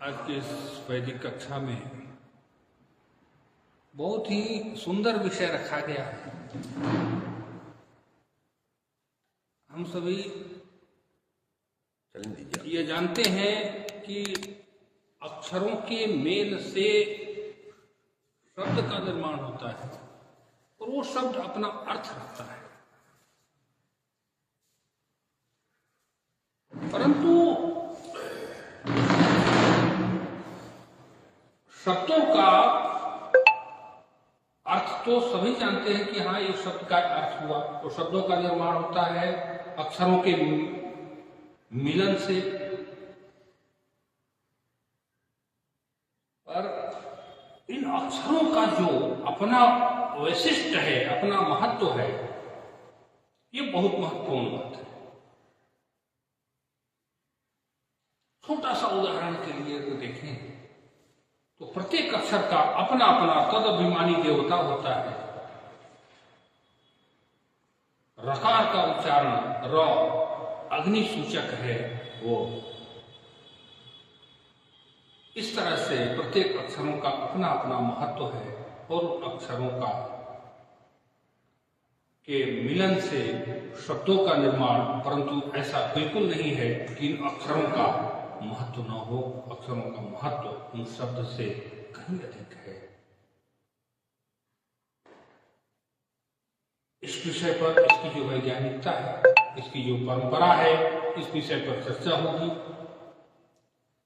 आज की इस वैदिक कक्षा में बहुत ही सुंदर विषय रखा गया है। हम सभी ये जानते हैं कि अक्षरों के मेल से शब्द का निर्माण होता है और वो शब्द अपना अर्थ रखता है, परंतु शब्दों का अर्थ तो सभी जानते हैं कि हाँ, ये शब्द का अर्थ हुआ। तो शब्दों का निर्माण होता है अक्षरों के मिलन से, पर इन अक्षरों का जो अपना वैशिष्ट है, अपना महत्व है, ये बहुत महत्वपूर्ण बात है। छोटा सा उदाहरण के लिए तो देखें तो प्रत्येक अक्षर का अपना अपना तद अभिमानी देवता होता है। रकार का उच्चारण र अग्नि सूचक है वो। इस तरह से प्रत्येक अक्षरों का अपना अपना महत्व है और अक्षरों का के मिलन से शब्दों का निर्माण, परंतु ऐसा बिल्कुल नहीं है कि इन अक्षरों का महत्व न हो। अक्षरों का महत्व उन शब्द से कहीं अधिक है। इस विषय पर इसकी जो वैज्ञानिकता है, इसकी जो परंपरा है, इस विषय पर चर्चा होगी।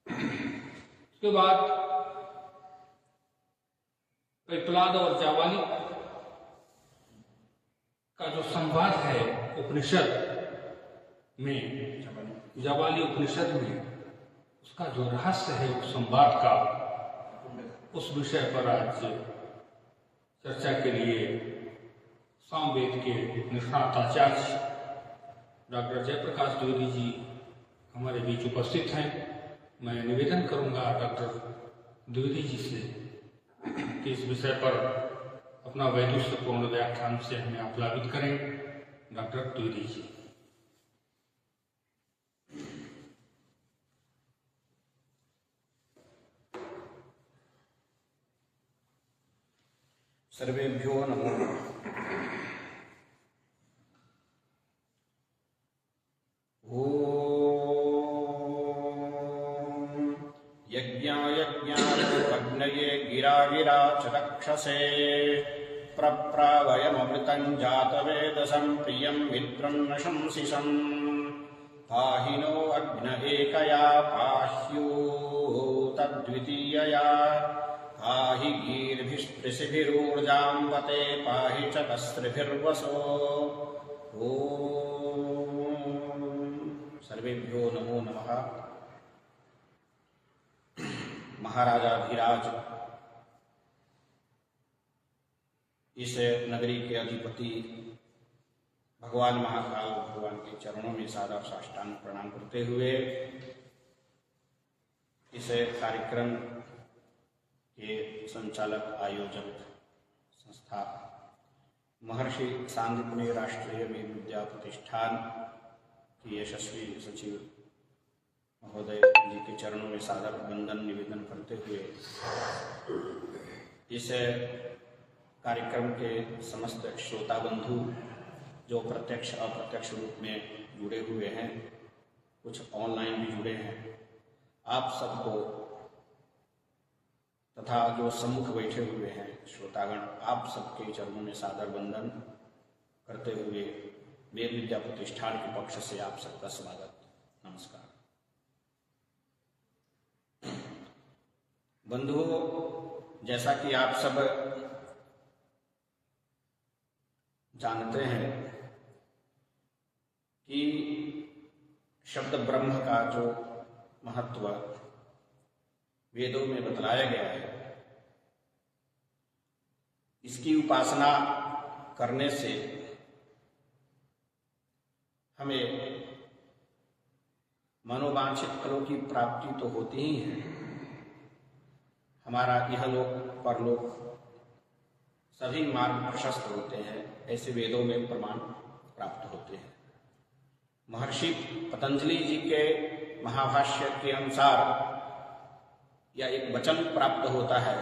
उसके बाद पिप्पलाद और जावाली का जो संवाद है उपनिषद में, जावाली उपनिषद में, उसका जो रहस्य है उस संवाद का, उस विषय पर आज चर्चा के लिए सामवेद के निष्णात आचार्य डॉक्टर जयप्रकाश द्विवेदी जी हमारे बीच उपस्थित हैं। मैं निवेदन करूंगा डॉक्टर द्विवेदी जी से कि इस विषय पर अपना वैदुष्यपूर्ण व्याख्यान से हमें आप्लावित करें। डॉक्टर द्विवेदी जी। सर्वेभ्यो नमो नमः। यज्ञाय अग्नये गिरा चक्षसे प्रप्रावयममृतं जातवेदसं प्रियं मित्रं न शंसिषं पाहि नो अग्न एकया पाह्यो तद्वितीयया पाहि गीर्भिस्पृशिभिरूर्जां पते पाहि च तस्त्रिभिर्वसो। सर्वेभ्यो नमो नमः। महाराजाधिराज, इस नगरी के अधिपति भगवान महाकाल भगवान के चरणों में सादर साष्टांग प्रणाम करते हुए इस कार्यक्रम के संचालक आयोजक संस्था महर्षि सांदीपनि राष्ट्रीय वेद विद्या प्रतिष्ठान के यशस्वी सचिव महोदय जी के चरणों में सादर वंदन निवेदन करते हुए इस कार्यक्रम के समस्त श्रोता बंधु जो प्रत्यक्ष अप्रत्यक्ष रूप में जुड़े हुए हैं, कुछ ऑनलाइन भी जुड़े हैं, आप सबको तथा जो सम्मुख बैठे हुए हैं श्रोतागण, आप सबके चरणों में सादर वंदन करते हुए वेद विद्या प्रतिष्ठान के पक्ष से आप सबका स्वागत, नमस्कार। बंधुओं, जैसा कि आप सब जानते हैं कि शब्द ब्रह्म का जो महत्व वेदों में बतलाया गया है, इसकी उपासना करने से हमें मनोवांछित फलों की प्राप्ति तो होती ही है, हमारा इहलोक परलोक सभी मार्ग प्रशस्त होते हैं, ऐसे वेदों में प्रमाण प्राप्त होते हैं। महर्षि पतंजलि जी के महाभाष्य के अनुसार या एक वचन प्राप्त होता है।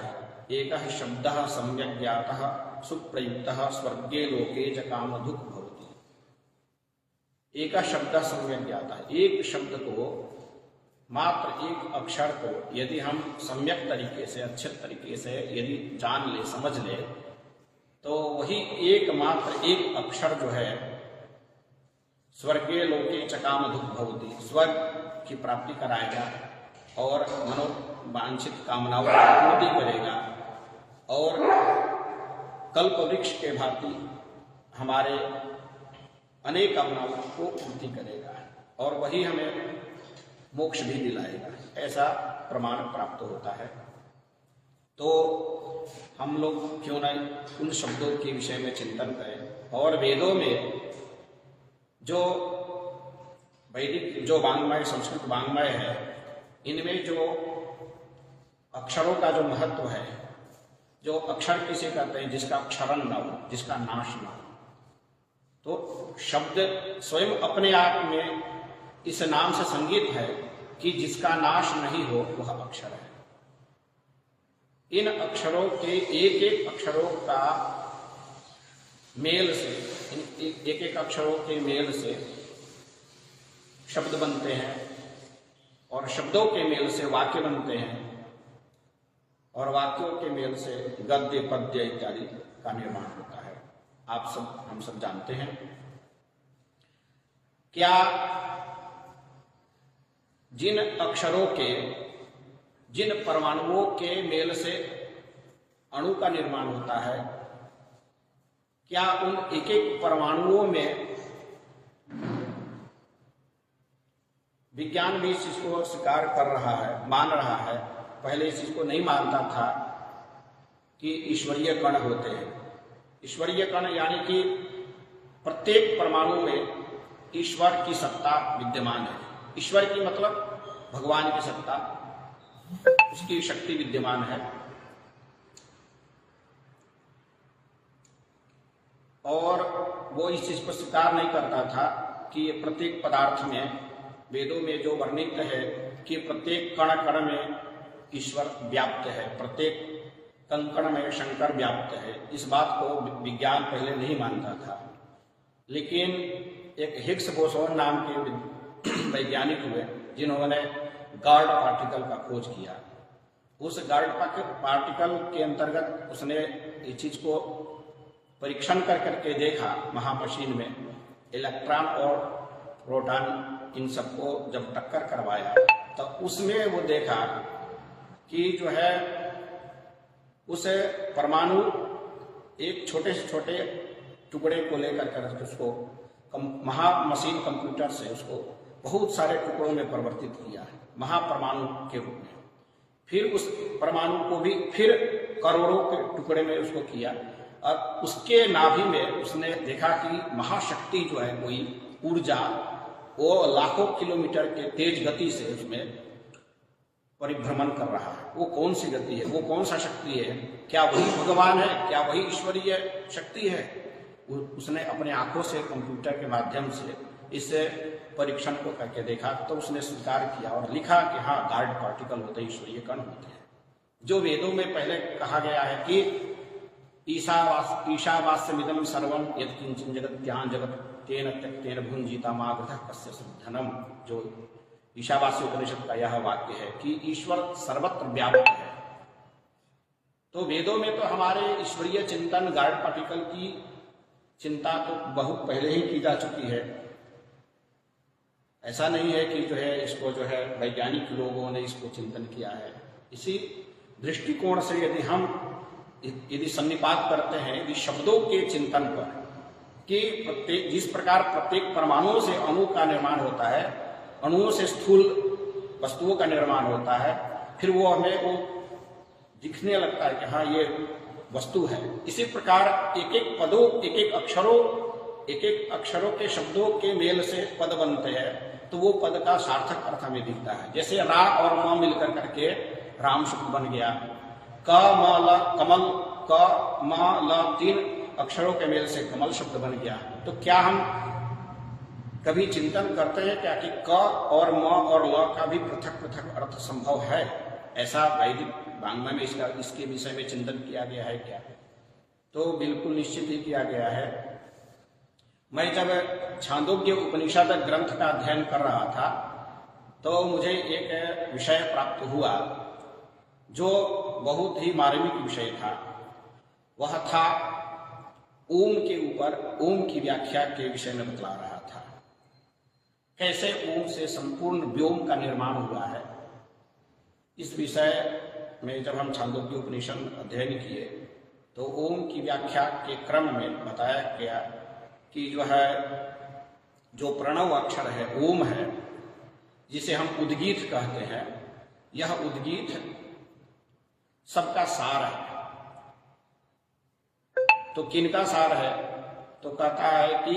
एकः शब्दः सम्यक् ज्ञातः सुप्रयुक्तः स्वर्गे लोके च कामधुक् भवति। एक शब्द सम्यक् ज्ञाता है, एक शब्द को, मात्र एक अक्षर को यदि हम सम्यक तरीके से, अच्छे तरीके से यदि जान ले, समझ ले, तो वही एकमात्र एक अक्षर जो है स्वर्गे लोके च कामधुक् भवति, स्वर्ग की प्राप्ति कराएगा और मनोवांछित कामनाओं की पूर्ति करेगा और कल्प वृक्ष के भांति हमारे अनेक कामनाओं को पूर्ति करेगा और वही हमें मोक्ष भी दिलाएगा, ऐसा प्रमाण प्राप्त होता है। तो हम लोग क्यों न उन शब्दों के विषय में चिंतन करें और वेदों में जो वैदिक जो वाङ्मय, संस्कृत वाङ्मय है, इनमें जो अक्षरों का जो महत्व है, जो अक्षर किसे कहते हैं, जिसका क्षरण न हो, जिसका नाश न हो, तो शब्द स्वयं अपने आप में इस नाम से संगीत है कि जिसका नाश नहीं हो वह अक्षर है। इन अक्षरों के एक एक अक्षरों का मेल से, एक एक अक्षरों के मेल से शब्द बनते हैं और शब्दों के मेल से वाक्य बनते हैं और वाक्यों के मेल से गद्य, पद्य इत्यादि का निर्माण होता है। आप सब, हम सब जानते हैं। क्या जिन अक्षरों के, जिन परमाणुओं के मेल से अणु का निर्माण होता है, क्या उन एक एक परमाणुओं में विज्ञान भी इस चीज को स्वीकार कर रहा है, मान रहा है। पहले इस चीज को नहीं मानता था कि ईश्वरीय कण होते हैं। ईश्वरीय कण यानी कि प्रत्येक परमाणु में ईश्वर की सत्ता विद्यमान है। ईश्वर की मतलब भगवान की सत्ता, उसकी शक्ति विद्यमान है। और वो इस चीज पर स्वीकार नहीं करता था कि प्रत्येक पदार्थ में, वेदों में जो वर्णित है कि प्रत्येक कण कण में ईश्वर व्याप्त है, प्रत्येक कंकण में शंकर व्याप्त है। इस बात को विज्ञान पहले नहीं मानता था, लेकिन एक हिग्स बोसोन नाम के वैज्ञानिक हुए जिन्होंने गार्ड पार्टिकल का खोज किया। उस गार्ड पार्टिकल के अंतर्गत उसने इस चीज को परीक्षण कर करके देखा महामशीन में, इलेक्ट्रॉन और प्रोटॉन इन सबको जब टक्कर करवाया तो उसमें वो देखा कि जो है उस परमाणु एक छोटे से छोटे टुकड़े को लेकर कर उसको महामशीन कंप्यूटर से उसको बहुत सारे टुकड़ों में परिवर्तित किया है, महापरमाणु के रूप में। फिर उस परमाणु को भी फिर करोड़ों के टुकड़े में उसको किया और उसके नाभि में उसने देखा कि महाशक्ति जो है, कोई ऊर्जा, वो लाखों किलोमीटर के तेज गति से उसमें परिभ्रमण कर रहा है। वो कौन सी गति है, वो कौन सा शक्ति है, क्या वही भगवान है, क्या वही ईश्वरीय शक्ति है? उसने अपने आंखों से कंप्यूटर के माध्यम से इस परीक्षण को करके देखा तो उसने स्वीकार किया और लिखा कि हाँ, गार्ड पार्टिकल होते हैं, ईश्वरीय कण होते हैं। जो वेदों में पहले कहा गया है कि ईशावास्यमिदं सर्वं यत्किंचित् जगत्यां जगत् तेन त्यक्तेन भुञ्जीता मागधः कस्य धनम, जो ईशावास्य उपनिषद का यह वाक्य है कि ईश्वर सर्वत्र व्याप्त है। तो वेदों में तो हमारे ईश्वरीय चिंतन, गार्ड पार्टिकल की चिंता तो बहुत पहले ही की जा चुकी है। ऐसा नहीं है कि जो है इसको जो है वैज्ञानिक लोगों ने इसको चिंतन किया है। इसी दृष्टिकोण से यदि सन्निपात करते हैं यदि शब्दों के चिंतन पर कि प्रत्येक, जिस प्रकार प्रत्येक परमाणुओं से अणु का निर्माण होता है, अणुओं से स्थूल वस्तुओं का निर्माण होता है, फिर वो हमें वो दिखने लगता है कि हाँ ये वस्तु है। इसी प्रकार एक एक पदों, एक एक अक्षरों के शब्दों के मेल से पद बनते हैं, तो वो पद का सार्थक अर्थ हमें दिखता है। जैसे रा और म मिलकर करके राम शब्द बन गया, क म ल कमल, क म ल 3 अक्षरों के मेल से कमल शब्द बन गया। तो क्या हम कभी चिंतन करते हैं क्या कि क और म और ल का भी पृथक पृथक अर्थ संभव है? ऐसा वैदिक वाङ्मय में इसके विषय में चिंतन किया गया है क्या? तो बिल्कुल निश्चित ही किया गया है। मैं जब छांदोग्य उपनिषद ग्रंथ का अध्ययन कर रहा था तो मुझे एक विषय प्राप्त हुआ जो बहुत ही मार्मिक विषय था। वह था ओम के ऊपर ओम की व्याख्या के विषय में बतला रहा था। कैसे ओम से संपूर्ण व्योम का निर्माण हुआ है, इस विषय में जब हम छांदोग्य उपनिषद अध्ययन किए तो ओम की व्याख्या के क्रम में बताया गया कि जो प्रणव अक्षर है ओम है, जिसे हम उद्गीत कहते हैं, यह उद्गीत सबका सार है। तो किनका सार है? तो कहता है कि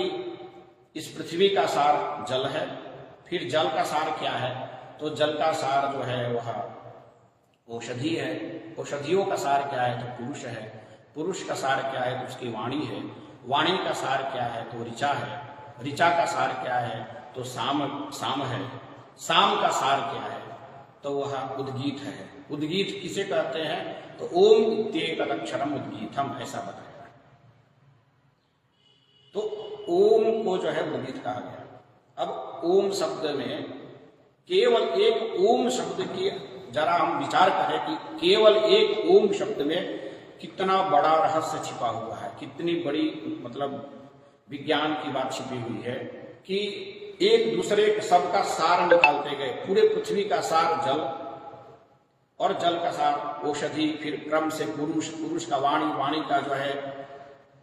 इस पृथ्वी का सार जल है। फिर जल का सार क्या है? तो जल का सार जो है वह औषधि है। औषधियों का सार क्या है? तो पुरुष है। पुरुष का सार क्या है? तो उसकी वाणी है। वाणी का सार क्या है? तो ऋचा है। ऋचा का सार क्या है? तो साम है। साम का सार क्या है? तो वह उद्गीत है। उद्गीत किसे कहते हैं? तो ओम इत्येतदक्षरम उद्गीतम, ऐसा बताया। तो ओम को जो है उद्गीत कहा गया। अब ओम शब्द में केवल एक ओम शब्द की जरा हम विचार करें कि केवल एक ओम शब्द में कितना बड़ा रहस्य छिपा हुआ है, कितनी बड़ी मतलब विज्ञान की बात छिपी हुई है कि एक दूसरे सबका सार निकालते गए। पूरे पृथ्वी का सार जल और जल का सार औषधि, फिर क्रम से पुरुष का वाणी, वाणी का जो है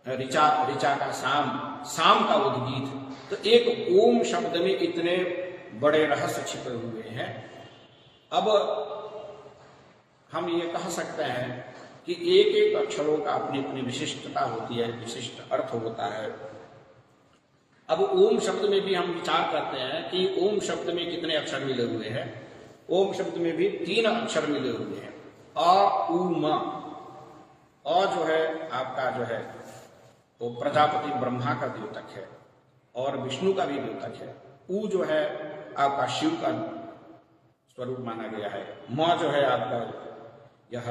ऋचा, ऋचा का साम का उद्गीत। तो एक ओम शब्द में इतने बड़े रहस्य छिपे हुए हैं। अब हम ये कह सकते हैं कि एक एक अक्षरों का अपनी अपनी विशिष्टता होती है, विशिष्ट अर्थ होता है। अब ओम शब्द में भी हम विचार करते हैं कि ओम शब्द में कितने अक्षर मिले हुए हैं। ओम शब्द में भी 3 अक्षर मिले हुए हैं, अ उ म। अ जो है आपका जो है वो प्रजापति ब्रह्मा का द्योतक है और विष्णु का भी द्योतक है। उ जो है आपका शिव का स्वरूप माना गया है। म जो है आपका यह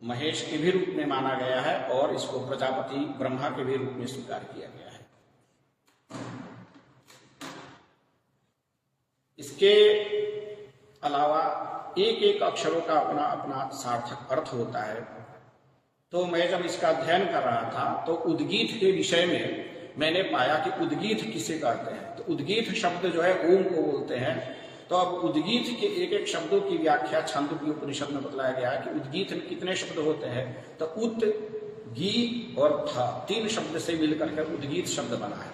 महेश के भी रूप में माना गया है और इसको प्रजापति ब्रह्मा के भी रूप में स्वीकार किया गया है। इसके अलावा एक एक अक्षरों का अपना अपना सार्थक अर्थ होता है। तो मैं जब इसका अध्ययन कर रहा था तो उद्गीत के विषय में मैंने पाया कि उद्गीत किसे कहते हैं। तो उद्गीत शब्द जो है ओम को बोलते हैं। तो अब उद्गीत के एक एक शब्दों की व्याख्या छांदोग्य उपनिषद में बताया गया है कि उद्गीत में कितने शब्द होते हैं। तो उत, गी और थ 3 शब्द से मिलकर के उद्गीत शब्द बना है।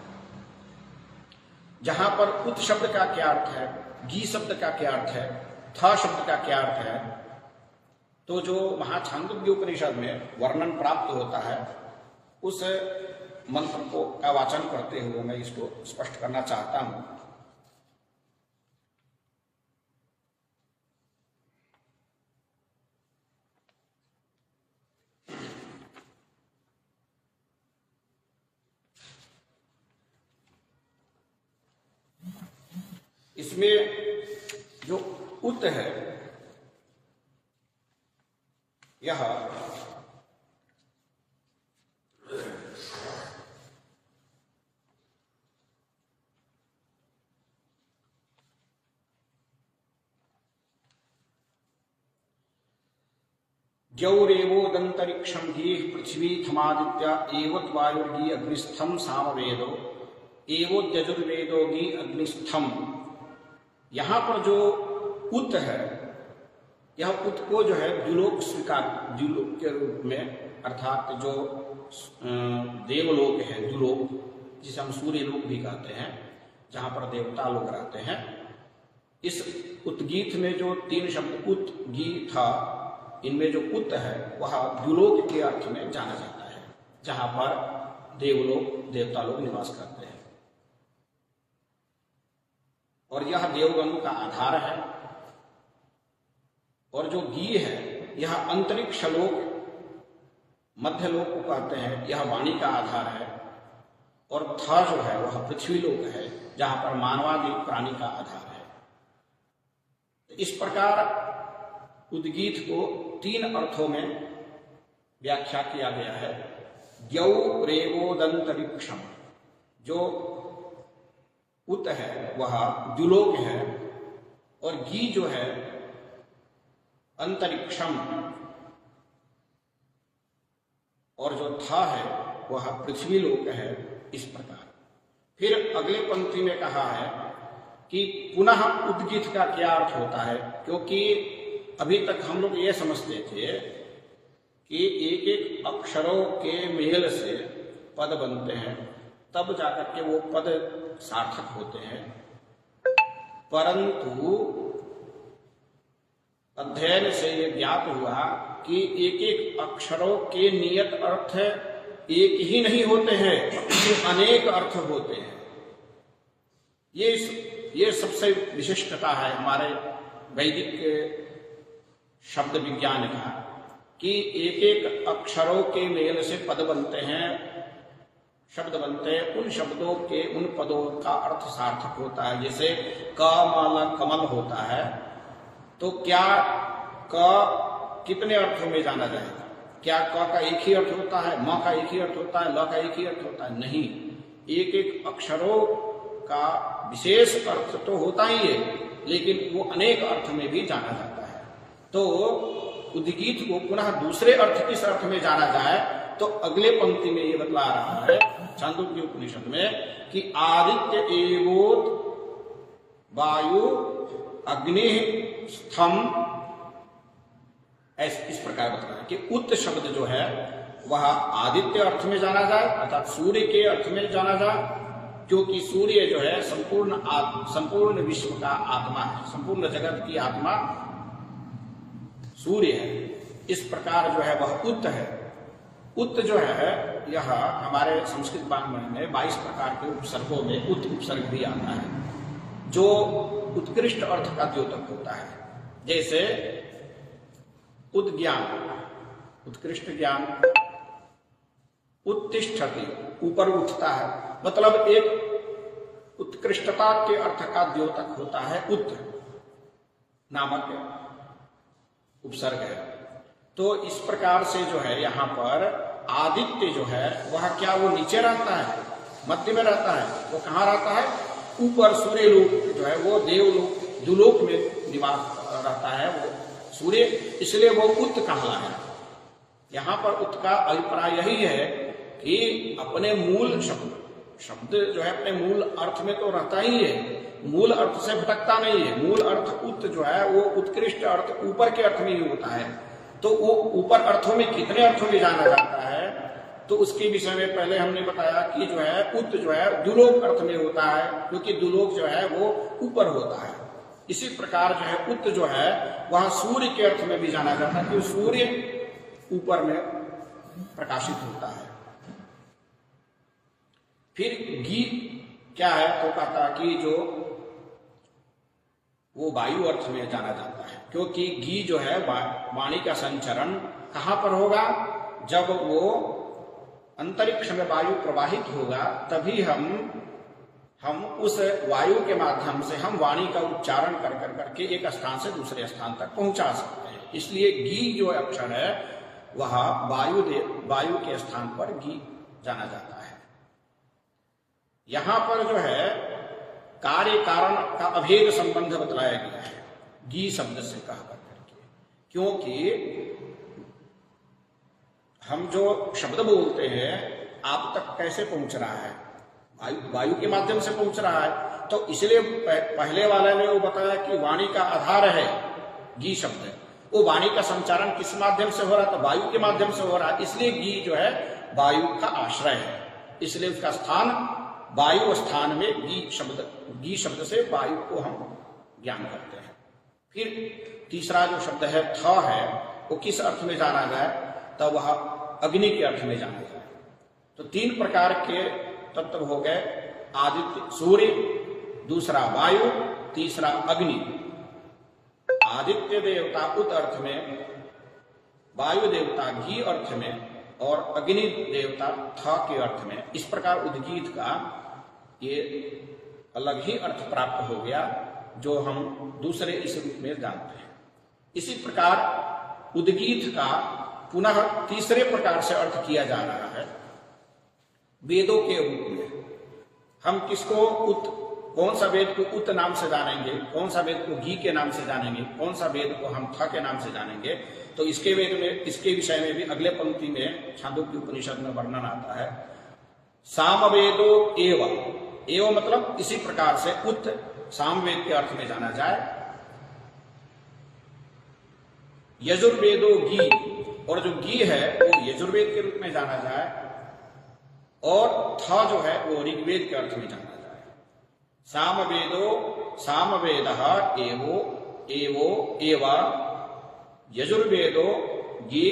जहां पर उत शब्द का क्या अर्थ है, गी शब्द का क्या अर्थ है, थ शब्द का क्या अर्थ है, तो जो महाछांदोग्य उपनिषद में वर्णन प्राप्त होता है उस मंत्र को का वाचन करते हुए मैं इसको स्पष्ट करना चाहता हूं। इसमें जो उत है यह द्यौरेवोदंतरिक्षम धी पृथ्वी थमादित्य एवद्वायुर्गी अग्निस्थम सामवेदो एवोद्यजुर्वेदो गी अग्निस्थम। यहां पर जो उत है, यह उत को जो है द्युलोक स्वीकार, द्युलोक के रूप में, अर्थात जो देवलोक है, द्युलोक जिसे हम सूर्य लोक भी कहते हैं, जहां पर देवता लोग रहते हैं। इस उतगीत में जो 3 शब्द उत, गी, था, इनमें जो उत है वह द्युलोक के अर्थ में जाना जाता है, जहां पर देवलोक, देवता लोग निवास करते हैं। और यह देवगणों का आधार है। और जो गी है यह अंतरिक्ष लोक, मध्य लोक को कहते हैं, यह वाणी का आधार है। और थ जो है वह पृथ्वी लोक है, जहां पर मानवादि प्राणी का आधार है। इस प्रकार उद्गीत को 3 अर्थों में व्याख्या किया गया है। द्यौ रेवोदंतरिक्षम, जो उत है वह द्युलोक है, और गी जो है अंतरिक्षम, और जो था है वह पृथ्वी लोक है। इस प्रकार फिर अगले पंक्ति में कहा है कि पुनः उद्गीत का क्या अर्थ होता है, क्योंकि अभी तक हम लोग ये समझते थे कि एक एक अक्षरों के मेल से पद बनते हैं, तब जाकर के वो पद सार्थक होते हैं। परंतु अध्ययन से ये ज्ञात हुआ कि एक एक अक्षरों के नियत अर्थ एक ही नहीं होते हैं, अनेक अर्थ होते हैं। ये सबसे विशिष्टता है हमारे वैदिक शब्द विज्ञान का, कि एक एक अक्षरों के मेल से पद बनते हैं, शब्द बनते हैं। उन शब्दों के उन पदों का अर्थ सार्थक होता है। जैसे क माला कमल होता है, तो क्या क कितने अर्थों में जाना जाएगा? क्या क का एक ही अर्थ होता है, म का एक ही अर्थ होता है, ल का एक ही अर्थ होता है? नहीं, एक एक अक्षरों का विशेष अर्थ तो होता ही है, लेकिन वो अनेक अर्थ में भी जाना जाता है। तो उद्गीत को पुनः दूसरे अर्थ किस अर्थ में जाना जाए, तो अगले पंक्ति में ये बतला रहा है छांदोग्य उपनिषद में कि आदित्य एवोत वायु अग्नि स्थम, इस प्रकार बताया कि उत शब्द जो है वह आदित्य अर्थ में जाना जाए, अर्थात सूर्य के अर्थ में जाना जाए, क्योंकि सूर्य जो है संपूर्ण विश्व का आत्मा है, संपूर्ण जगत की आत्मा सूर्य है। इस प्रकार जो है वह उत है। उत जो है यह हमारे संस्कृत वाङ्मय में 22 प्रकार के उपसर्गों में उत उपसर्ग भी आता है, जो उत्कृष्ट अर्थ का द्योतक होता है। जैसे उद्ज्ञान, उत्कृष्ट ज्ञान, उत्तिष्ठति, ऊपर उठता है, मतलब एक उत्कृष्टता के अर्थ का द्योतक होता है उत नामक उपसर्ग है। तो इस प्रकार से जो है यहाँ पर आदित्य जो है वह क्या वो नीचे रहता है, मध्य में रहता है? वो कहाँ रहता है? ऊपर सूर्य लोक जो है वो देवलोक दुलोक में निवास रहता है वो सूर्य, इसलिए वो उत कहला है। यहाँ पर उत का अभिप्राय यही है कि अपने मूल शब्द जो है अपने मूल अर्थ में तो रहता ही है, मूल अर्थ से भटकता नहीं है। मूल अर्थ उत जो है वो उत्कृष्ट अर्थ ऊपर के अर्थ में ही होता है। तो वो ऊपर अर्थों में कितने अर्थों में जाना जाता है, तो उसके विषय में पहले हमने बताया कि जो है उत जो है दुलोक अर्थ में होता है, क्योंकि दुलोक जो है वो ऊपर होता है। इसी प्रकार जो है उत जो है वहां सूर्य के अर्थ में भी जाना जाता है, क्योंकि सूर्य ऊपर में प्रकाशित होता है। फिर गी क्या है, तो कहता कि जो वो वायु अर्थ में जाना जाता है, क्योंकि गी जो है वाणी का संचरण कहां पर होगा? जब वो अंतरिक्ष में वायु प्रवाहित होगा, तभी हम उस वायु के माध्यम से हम वाणी का उच्चारण कर करके एक स्थान से दूसरे स्थान तक पहुंचा सकते हैं। इसलिए गी जो अक्षर है वह वायु के स्थान पर गी जाना जाता है। यहां पर जो है कार्य कारण का अभेद संबंध बतलाया गया है गी शब्द से कह करके, क्योंकि हम जो शब्द बोलते हैं आप तक कैसे पहुंच रहा है? वायु के माध्यम से पहुंच रहा है। तो इसलिए पहले वाले ने वो बताया कि वाणी का आधार है गी शब्द, वो वाणी का संचारण किस माध्यम से हो रहा था? वायु के माध्यम से हो रहा है। इसलिए गी जो है वायु का आश्रय है, इसलिए उसका स्थान वायु स्थान में गी शब्द से वायु को हम ज्ञान करते हैं। फिर तीसरा जो शब्द है थ है, वो किस अर्थ में जाना जाए? तब वह अग्नि के अर्थ में जाना जाए। तो 3 प्रकार के तत्व हो गए, आदित्य सूर्य, दूसरा वायु, तीसरा अग्नि। आदित्य देवता उत अर्थ में, वायु देवता घी अर्थ में, और अग्नि देवता थ के अर्थ में। इस प्रकार उद्गीत का ये अलग ही अर्थ प्राप्त हो गया, जो हम दूसरे इस रूप में जानते हैं। इसी प्रकार उद्गीत का पुनः तीसरे प्रकार से अर्थ किया जा रहा है वेदों के रूप में। हम किसको कौन सा वेद को उत नाम से जानेंगे, कौन सा वेद को गी के नाम से जानेंगे, कौन सा वेद को हम थ के नाम से जानेंगे, तो इसके विषय में भी अगले पंक्ति में छांदोग्य उपनिषद में वर्णन आता है। सामवेदो एव मतलब इसी प्रकार से उत सामवेद के अर्थ में जाना जाए। यजुर्वेदो गी, और जो गी है वो यजुर्वेद के रूप में जाना जाए, और थ जो है वो ऋग्वेद के अर्थ में जाना जाए। सामवेदः एव यजुर्वेदो गी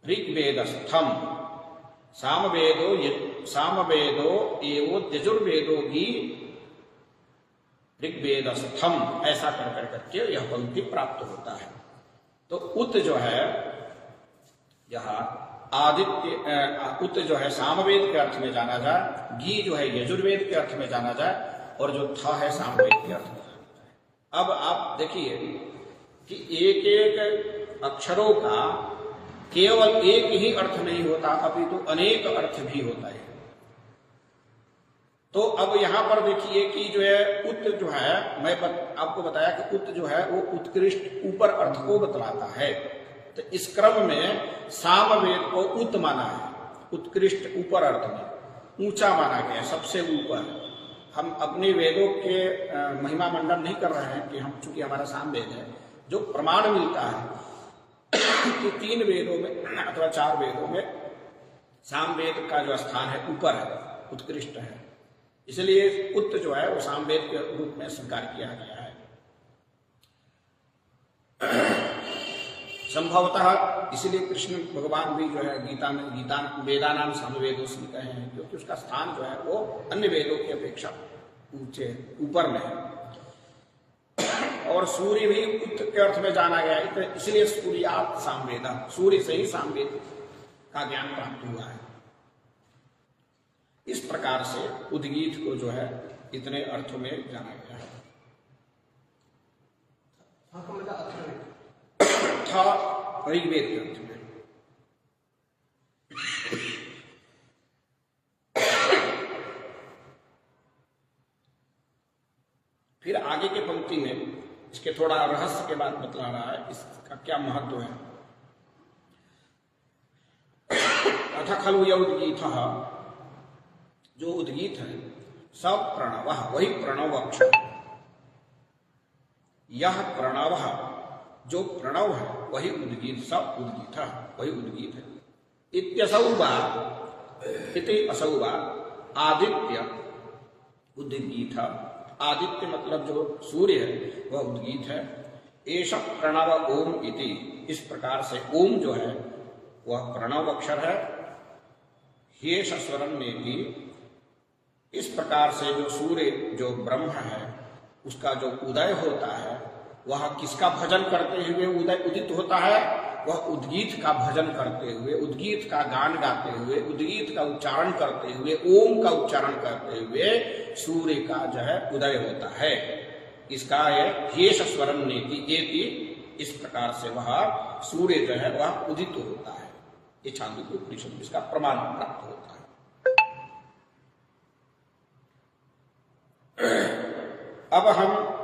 ऋग्वेदस्थम। सामवेदो एव यजुर्वेदो गी ऋग्वेदस्थम, ऐसा कर करके यह पंक्ति प्राप्त होता है। तो उत जो है यहाँ उत जो है सामवेद के अर्थ में जाना जाए, गी जो है यजुर्वेद के अर्थ में जाना जाए, और जो थ है सामवेद के अर्थ में जाना जाए। अब आप देखिए कि एक एक अक्षरों का केवल एक ही अर्थ नहीं होता, अपितु अनेक अर्थ भी होता है। तो अब यहां पर देखिए कि जो है उत जो है, मैं आपको बताया कि उत जो है वो उत्कृष्ट ऊपर अर्थ को बतलाता है। तो इस क्रम में सामवेद को उत माना है, उत्कृष्ट ऊपर अर्थ में, ऊंचा माना गया, सबसे ऊपर। हम अपने वेदों के महिमा मंडन नहीं कर रहे हैं कि हम, चूंकि हमारा सामवेद है, जो प्रमाण मिलता है कि 3 वेदों में अथवा 4 वेदों में सामवेद का जो स्थान है ऊपर है, उत्कृष्ट है, इसलिए उत जो है वो सामवेद के रूप में स्वीकार किया गया है। संभवतः इसलिए कृष्ण भगवान भी जो है गीता वेदानाम सामवेदोस्मि कहे हैं, क्योंकि उसका स्थान जो है वो अन्य वेदों की अपेक्षा ऊपर में है। और सूर्य भी उत के अर्थ में जाना गया है, इसलिए सूर्यात् सामवेद, सूर्य से ही सामवेद का ज्ञान प्राप्त हुआ है। इस प्रकार से उद्गीत को जो है इतने अर्थों में जाना गया है। था ऋग्वेद के अर्थ में। फिर आगे के पंक्ति में इसके थोड़ा रहस्य के बाद बतला रहा है इसका क्या महत्व है। अथ खलु य उद्गीतः, जो उद्गीत है, सब प्रणव, वही प्रणव अक्षर। यह प्रणव, जो प्रणव है वही उद्गीत, सब उद्गीत, वही उद्गीत है। इत्यसौवा इति असौवा आदित्य उद्गीत, आदित्य मतलब जो सूर्य है वह उद्गीत है। एष प्रणव ओम इति, इस प्रकार से ओम जो है वह प्रणव अक्षर है। हेष स्वरम में भी इस प्रकार से जो सूर्य जो ब्रह्म है उसका जो उदय होता है वह किसका भजन करते हुए उदित होता है, वह उद्गीत का भजन करते हुए, उद्गीत का गान गाते हुए, उद्गीत का उच्चारण करते हुए, ओम का उच्चारण करते हुए सूर्य का जो है उदय होता है। इसका है हेष स्वरम नेति एति, इस प्रकार से वह सूर्य जो है वह उदित होता है। ये छांदोग्य उपनिषद में इसका प्रमाण प्राप्त होता है। अब हम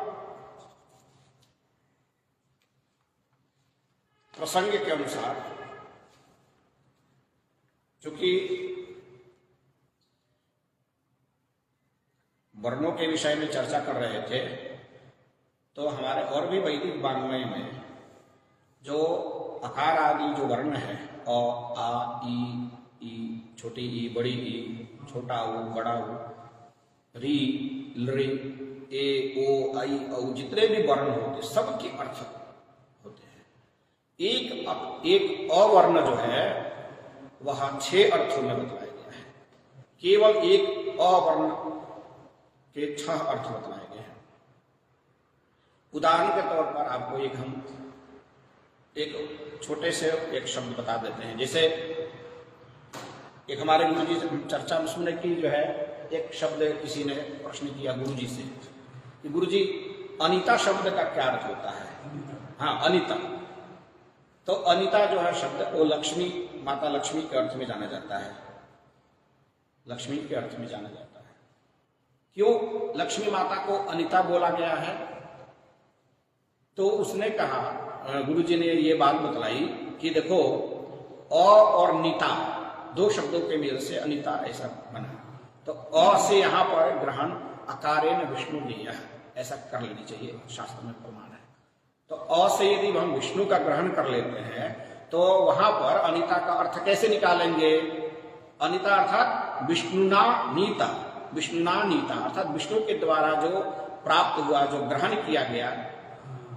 प्रसंग के अनुसार, चूंकि वर्णों के विषय में चर्चा कर रहे थे, तो हमारे और भी वैदिक वाङ्मय में जो अकार आदि जो वर्ण है, अ, आ, ई, छोटी ई, बड़ी ई, छोटा ऊ, बड़ा ऊ, री, लृ, ए, ओ, आई, औ, जितने भी वर्ण होते सबके अर्थ होते हैं। एक अवर्ण जो है वह 6 अर्थों में बतलाया गया है। केवल एक अवर्ण के 6 अर्थ बतलाए गए हैं। उदाहरण के तौर पर आपको हम एक छोटे से एक शब्द बता देते हैं। जैसे एक हमारे गुरुजी से चर्चा में सुनने की जो है, एक शब्द किसी ने प्रश्न किया गुरुजी से कि गुरुजी अनिता शब्द का क्या अर्थ होता है। हाँ, अनिता। तो अनिता जो है शब्द वो लक्ष्मी, माता लक्ष्मी के अर्थ में जाना जाता है, लक्ष्मी के अर्थ में जाना जाता है। क्यों लक्ष्मी माता को अनिता बोला गया है? तो उसने कहा, गुरुजी ने ये बात बतलाई कि देखो अ और नीता दो शब्दों के मेल से अनिता ऐसा बना, तो अ से यहाँ पर ग्रहण अकारेण विष्णु लिया, ऐसा कर लेनी चाहिए, शास्त्र में प्रमाण है। तो अ से यदि हम विष्णु का ग्रहण कर लेते हैं तो वहां पर अनिता का अर्थ कैसे निकालेंगे? अनिता अर्थात विष्णुना नीता, विष्णुना नीता अर्थात विष्णु के द्वारा जो प्राप्त हुआ, जो ग्रहण किया गया,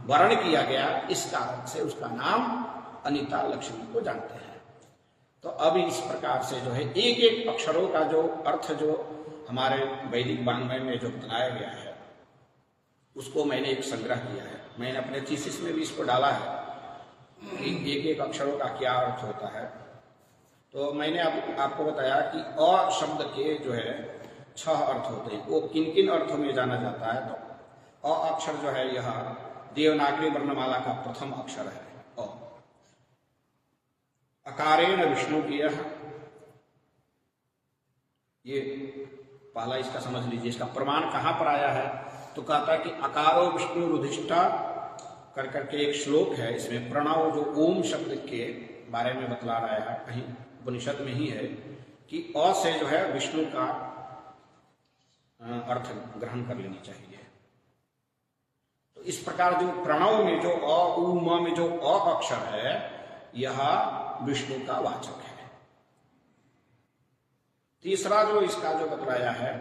वर्ण किया गया, इस कारण से उसका नाम अनिता लक्ष्मी को जानते हैं। तो अब इस प्रकार से जो है एक एक अक्षरों का जो अर्थ जो हमारे वैदिक वाङ्मय में जो बताया गया है उसको मैंने एक संग्रह किया है। मैंने अपने थीसिस में भी इसको डाला है कि एक एक अक्षरों का क्या अर्थ होता है। तो मैंने आपको बताया कि अ शब्द के जो है 6 अर्थ होते हैं, वो किन किन अर्थों में जाना जाता है। तो अ अक्षर जो है यह देवनागरी वर्णमाला का प्रथम अक्षर है अ। अकारेण विष्णु की ये पहला इसका समझ लीजिए, इसका प्रमाण कहां पर आया है? तो कहता है कि अकारो विष्णु रुधिष्ठा कर करके एक श्लोक है, इसमें प्रणव जो ओम शब्द के बारे में बतला रहा है, कहीं उपनिषद में ही है कि अ से जो है विष्णु का अर्थ ग्रहण कर लेनी चाहिए। तो इस प्रकार जो प्रणव में जो अ उ म में जो अ अक्षर है यह विष्णु का वाचक है। तीसरा जो इसका जो बतलाया है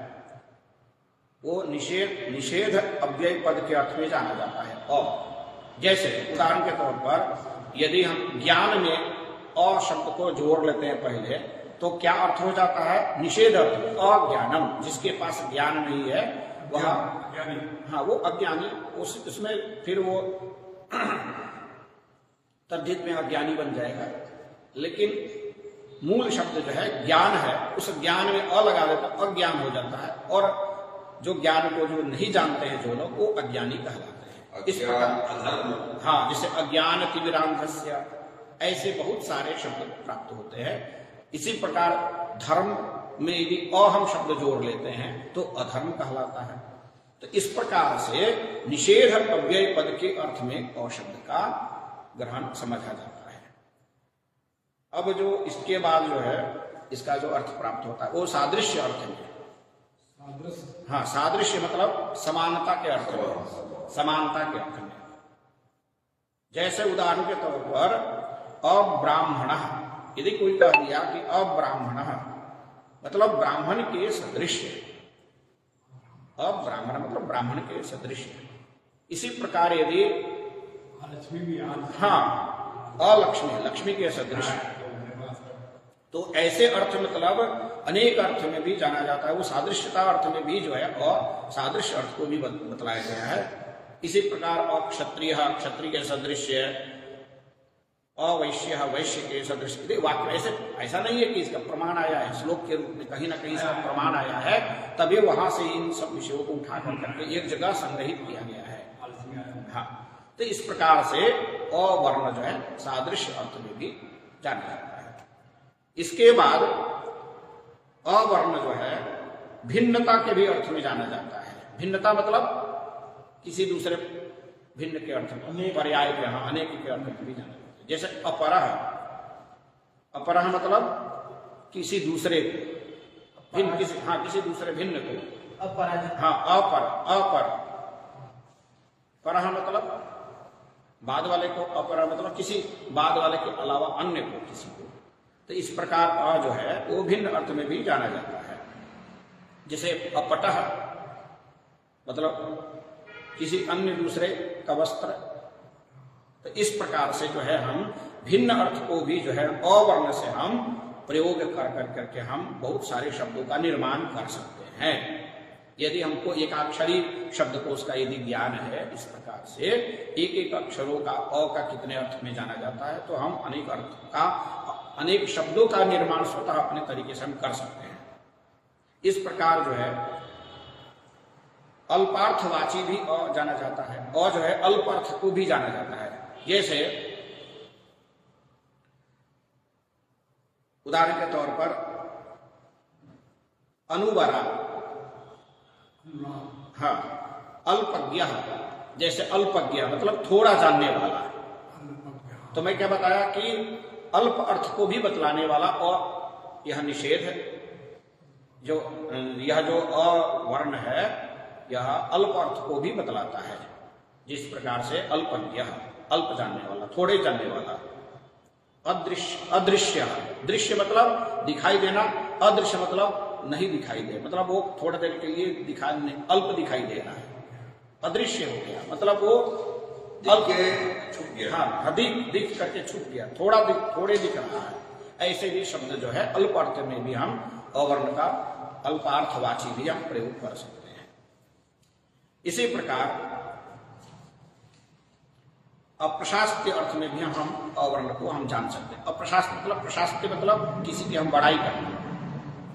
वो निषेध अव्यय पद के अर्थ में जाना जाता है अ। जैसे उदाहरण के तौर पर यदि हम ज्ञान में अ शब्द को जोड़ लेते हैं पहले, तो क्या अर्थ हो जाता है? निषेध अर्थ, अज्ञानम, जिसके पास ज्ञान नहीं है वह हाँ वो अज्ञानी, उसमें फिर वो तद्धित में अज्ञानी बन जाएगा। लेकिन मूल शब्द जो है ज्ञान है, उस ज्ञान में अ लगा देता अज्ञान हो जाता है, और जो ज्ञान को जो नहीं जानते हैं जो लोग, वो अज्ञानी कहलाते हैं। इस प्रकार हाँ, जैसे अज्ञान तिमिरांधस्य, ऐसे बहुत सारे शब्द प्राप्त होते हैं। इसी प्रकार धर्म में यदि अ हम शब्द जोड़ लेते हैं तो अधर्म कहलाता है। तो इस प्रकार से निषेध अव्यय पद के अर्थ में अ शब्द का ग्रहण समझा जाता है। अब जो इसके बाद जो है इसका जो अर्थ प्राप्त होता है वो सादृश्य अर्थ में, हाँ सादृश्य मतलब समानता के अर्थ में, समानता के अर्थ में। जैसे उदाहरण के तौर पर अब्राह्मण, यदि कोई कह दिया कि अब्राह्मण मतलब ब्राह्मण के सदृश, अब्राह्मण मतलब ब्राह्मण के सदृश। इसी प्रकार यदि लक्ष्मी भी हाँ अलक्ष्मी, लक्ष्मी के सदृश, तो ऐसे अर्थ मतलब अनेक अर्थ में भी जाना जाता है। वो सादृश्यता अर्थ में भी जो है और सादृश्य अर्थ को भी बतलाया गया है। इसी प्रकार अक्षत्रिय, क्षत्रिय के सदृश्य, अवैश्य, वैश्य के सदृश्य। वाक्य ऐसा नहीं है कि इसका प्रमाण आया है श्लोक के रूप में, कहीं ना कहीं इसका प्रमाण आया है, तभी वहां से इन सब विषयों को उठा करके एक जगह संग्रहित किया गया है। हाँ, तो इस प्रकार से अवर्ण जो है सादृश्य अर्थ में भी जाना जाता है। इसके बाद अवर्ण जो है भिन्नता के भी अर्थ में जाना जाता है। भिन्नता मतलब किसी दूसरे भिन्न के अर्थ में, पर्याय के, हाँ अनेक के अर्थ में भी जाना जाता है। जैसे अपरह, अपरह मतलब किसी दूसरे भिन्न, किसी दूसरे भिन्न को, हाँ अपर, परह मतलब बाद वाले को, अपरह मतलब किसी बाद वाले के अलावा अन्य को, किसी को। तो इस प्रकार अ जो है वो भिन्न अर्थ में भी जाना जाता है। जैसे अपटह मतलब किसी अन्य दूसरे का वस्त्र। तो इस प्रकार से जो है हम भिन्न अर्थ को भी जो है अवर्ण से हम प्रयोग कर करके हम बहुत सारे शब्दों का निर्माण कर सकते हैं। यदि हमको एकाक्षरी शब्द को उसका यदि ज्ञान है, इस प्रकार से एक एक अक्षरों का अ का कितने अर्थ में जाना जाता है, तो हम अनेक अर्थ का, अनेक शब्दों का निर्माण स्वतः अपने तरीके से हम कर सकते हैं। इस प्रकार जो है अल्पार्थवाची भी अ जाना जाता है। अ जो है अल्प अर्थ को भी जाना जाता है। जैसे उदाहरण के तौर पर अनुवरा, हाँ, अल्पज्ञ, जैसे अल्पज्ञ मतलब थोड़ा जानने वाला। तो मैं क्या बताया कि अल्प अर्थ को भी बतलाने वाला और यह निषेध है। यह जो अवर्ण है यह अल्प अर्थ को भी बतलाता है, जिस प्रकार से अल्पज्ञ, अल्प जानने वाला, थोड़े जानने वाला। अदृश्य, दृश्य मतलब दिखाई देना, अदृश्य मतलब नहीं दिखाई दे, मतलब वो थोड़ा देर के लिए दिखाई, अल्प दिखाई दे रहा है, अदृश्य हो गया, मतलब वो अल्प छुप गया, हाँ, दिख करके छुप गया, थोड़े दिख रहा है। ऐसे भी शब्द जो है अल्प अर्थ में भी हम अवर्ण का अल्पार्थवाची भी हम प्रयोग कर सकते हैं। इसी प्रकार अप्रशास्त्य अर्थ में भी हम अवर्ण को हम जान सकते हैं। अप्रशास्त्य मतलब, प्रशास्त्य मतलब किसी की हम बड़ाई करना,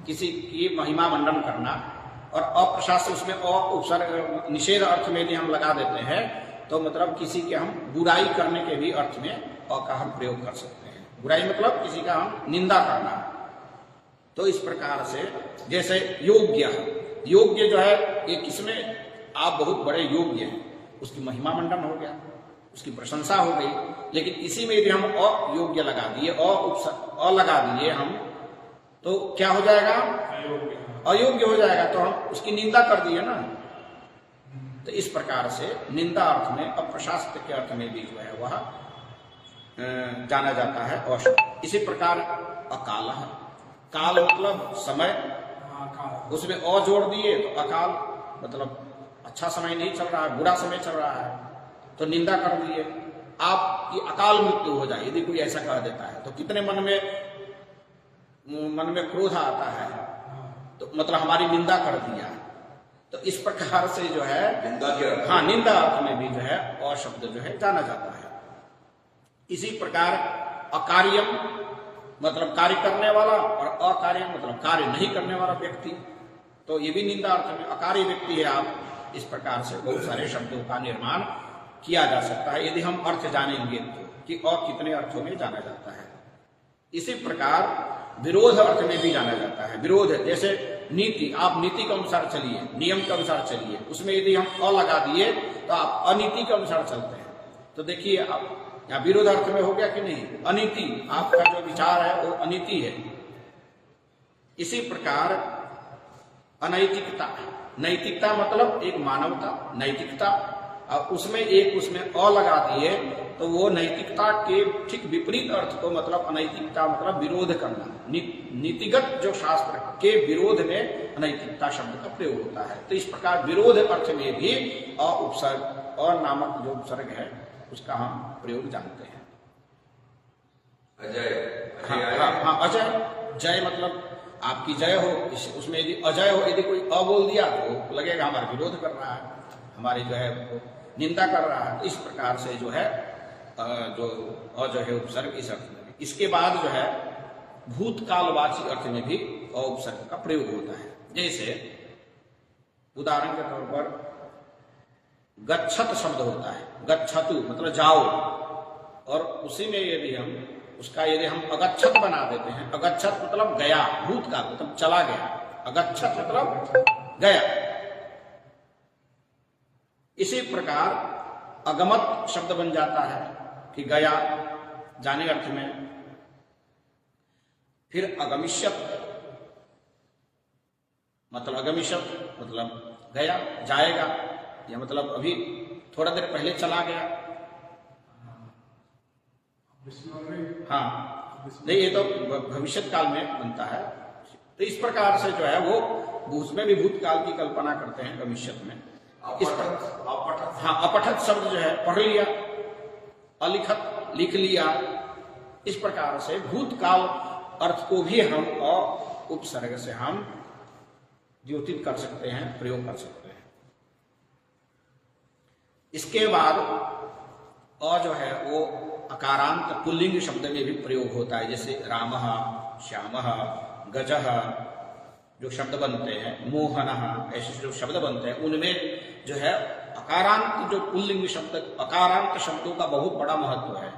किसी की महिमा मंडन करना, और अप्रशास्त्य उसमें उपसर्ग निषेध अर्थ में भी हम लगा देते हैं, तो मतलब किसी के हम बुराई करने के भी अर्थ में अ का हम प्रयोग कर सकते हैं। बुराई मतलब किसी का हम निंदा करना। तो इस प्रकार से जैसे योग्य जो है ये किसमें, आप बहुत बड़े योग्य हैं, उसकी महिमा मंडन हो गया, उसकी प्रशंसा हो गई। लेकिन इसी में यदि हम अयोग्य लगा दिए, अ लगा दिए हम, तो क्या हो जाएगा, अयोग्य हो जाएगा, तो हम उसकी निंदा कर दिए ना। तो इस प्रकार से निंदा अर्थ में, अप्रशास्त्य के अर्थ में भी जो है वह जाना जाता है। और इसी प्रकार अकाल, काल मतलब समय, उसमें अ जोड़ दिए तो अकाल मतलब अच्छा समय नहीं चल रहा है, बुरा समय चल रहा है, तो निंदा कर दिए। आपकी अकाल मृत्यु हो जाए यदि कोई ऐसा कह देता है, तो कितने मन में क्रोध आता है, तो मतलब हमारी निंदा कर दिया। तो इस प्रकार से जो है निंदा के अर्थ, हाँ, निंदा अर्थ में भी जो है अ शब्द जो है जाना जाता है। इसी प्रकार अकार्यम मतलब कार्य करने वाला, और अकार्य मतलब कार्य नहीं करने वाला व्यक्ति, तो ये भी निंदा अर्थ में अकार्य व्यक्ति है आप। इस प्रकार से बहुत सारे शब्दों का निर्माण किया जा सकता है यदि हम अर्थ जानेंगे तो, कि अ कितने अर्थों में जाना जाता है। इसी प्रकार विरोध अर्थ में भी जाना जाता है। विरोध जैसे नीति, आप नीति के अनुसार चलिए, नियम के अनुसार चलिए, उसमें यदि हम अ लगा दिए तो आप अनीति के अनुसार चलते हैं। तो देखिए आप यहाँ विरोध अर्थ में हो गया कि नहीं, अनीति, आपका जो विचार है वो अनीति है। इसी प्रकार अनैतिकता, नैतिकता मतलब एक मानवता, नैतिकता, और उसमें अ लगा दिए तो वो नैतिकता के ठीक विपरीत अर्थ को, मतलब अनैतिकता मतलब विरोध करना, नीतिगत जो शास्त्र के विरोध में अनैतिकता शब्द का प्रयोग होता है। तो इस प्रकार विरोध अर्थ में भी अ उपसर्ग, अ नामक जो उपसर्ग है उसका हम प्रयोग जानते हैं। अजय, हाँ, अजय, जय मतलब आपकी जय हो, उसमें यदि अजय हो, यदि कोई अ बोल दिया तो लगेगा हमारा विरोध कर रहा है, हमारी जो है निंदा कर रहा है। इस प्रकार से जो है जो अ जो है उपसर्ग इस अर्थ में। इसके बाद जो है भूतकालवाची अर्थ में भी अ उपसर्ग का प्रयोग होता है। जैसे उदाहरण के तौर पर गच्छत शब्द होता है, गच्छतु मतलब जाओ, और उसी में यदि हम उसका अगच्छत बना देते हैं, अगच्छत मतलब गया, भूतकाल मतलब चला गया, अगच्छत मतलब गया। इसी प्रकार अगमत शब्द बन जाता है कि गया, जाने अर्थ में। फिर अगमिष्यत मतलब अगमिष्यत मतलब गया, जाएगा, या मतलब अभी थोड़ा देर पहले चला गया। हाँ, नहीं, ये तो भविष्य काल में बनता है। तो इस प्रकार से जो है वो उसमें भी भूतकाल की कल्पना करते हैं भविष्य में। इस प्रकार हाँ, अपठत शब्द जो है पढ़ लिया, अलिखत लिख लिया। इस प्रकार से भूतकाल अर्थ को भी हम उपसर्ग से हम द्योतित कर सकते हैं, प्रयोग कर सकते हैं। इसके बाद अ जो है वो अकारांत पुल्लिंग शब्द में भी प्रयोग होता है। जैसे रामः, श्यामः, गजः जो शब्द बनते हैं, मोहनः, ऐसे जो शब्द बनते हैं उनमें जो है अकारांत जो पुल्लिंग शब्द, अकारांत शब्दों का बहुत बड़ा महत्व है।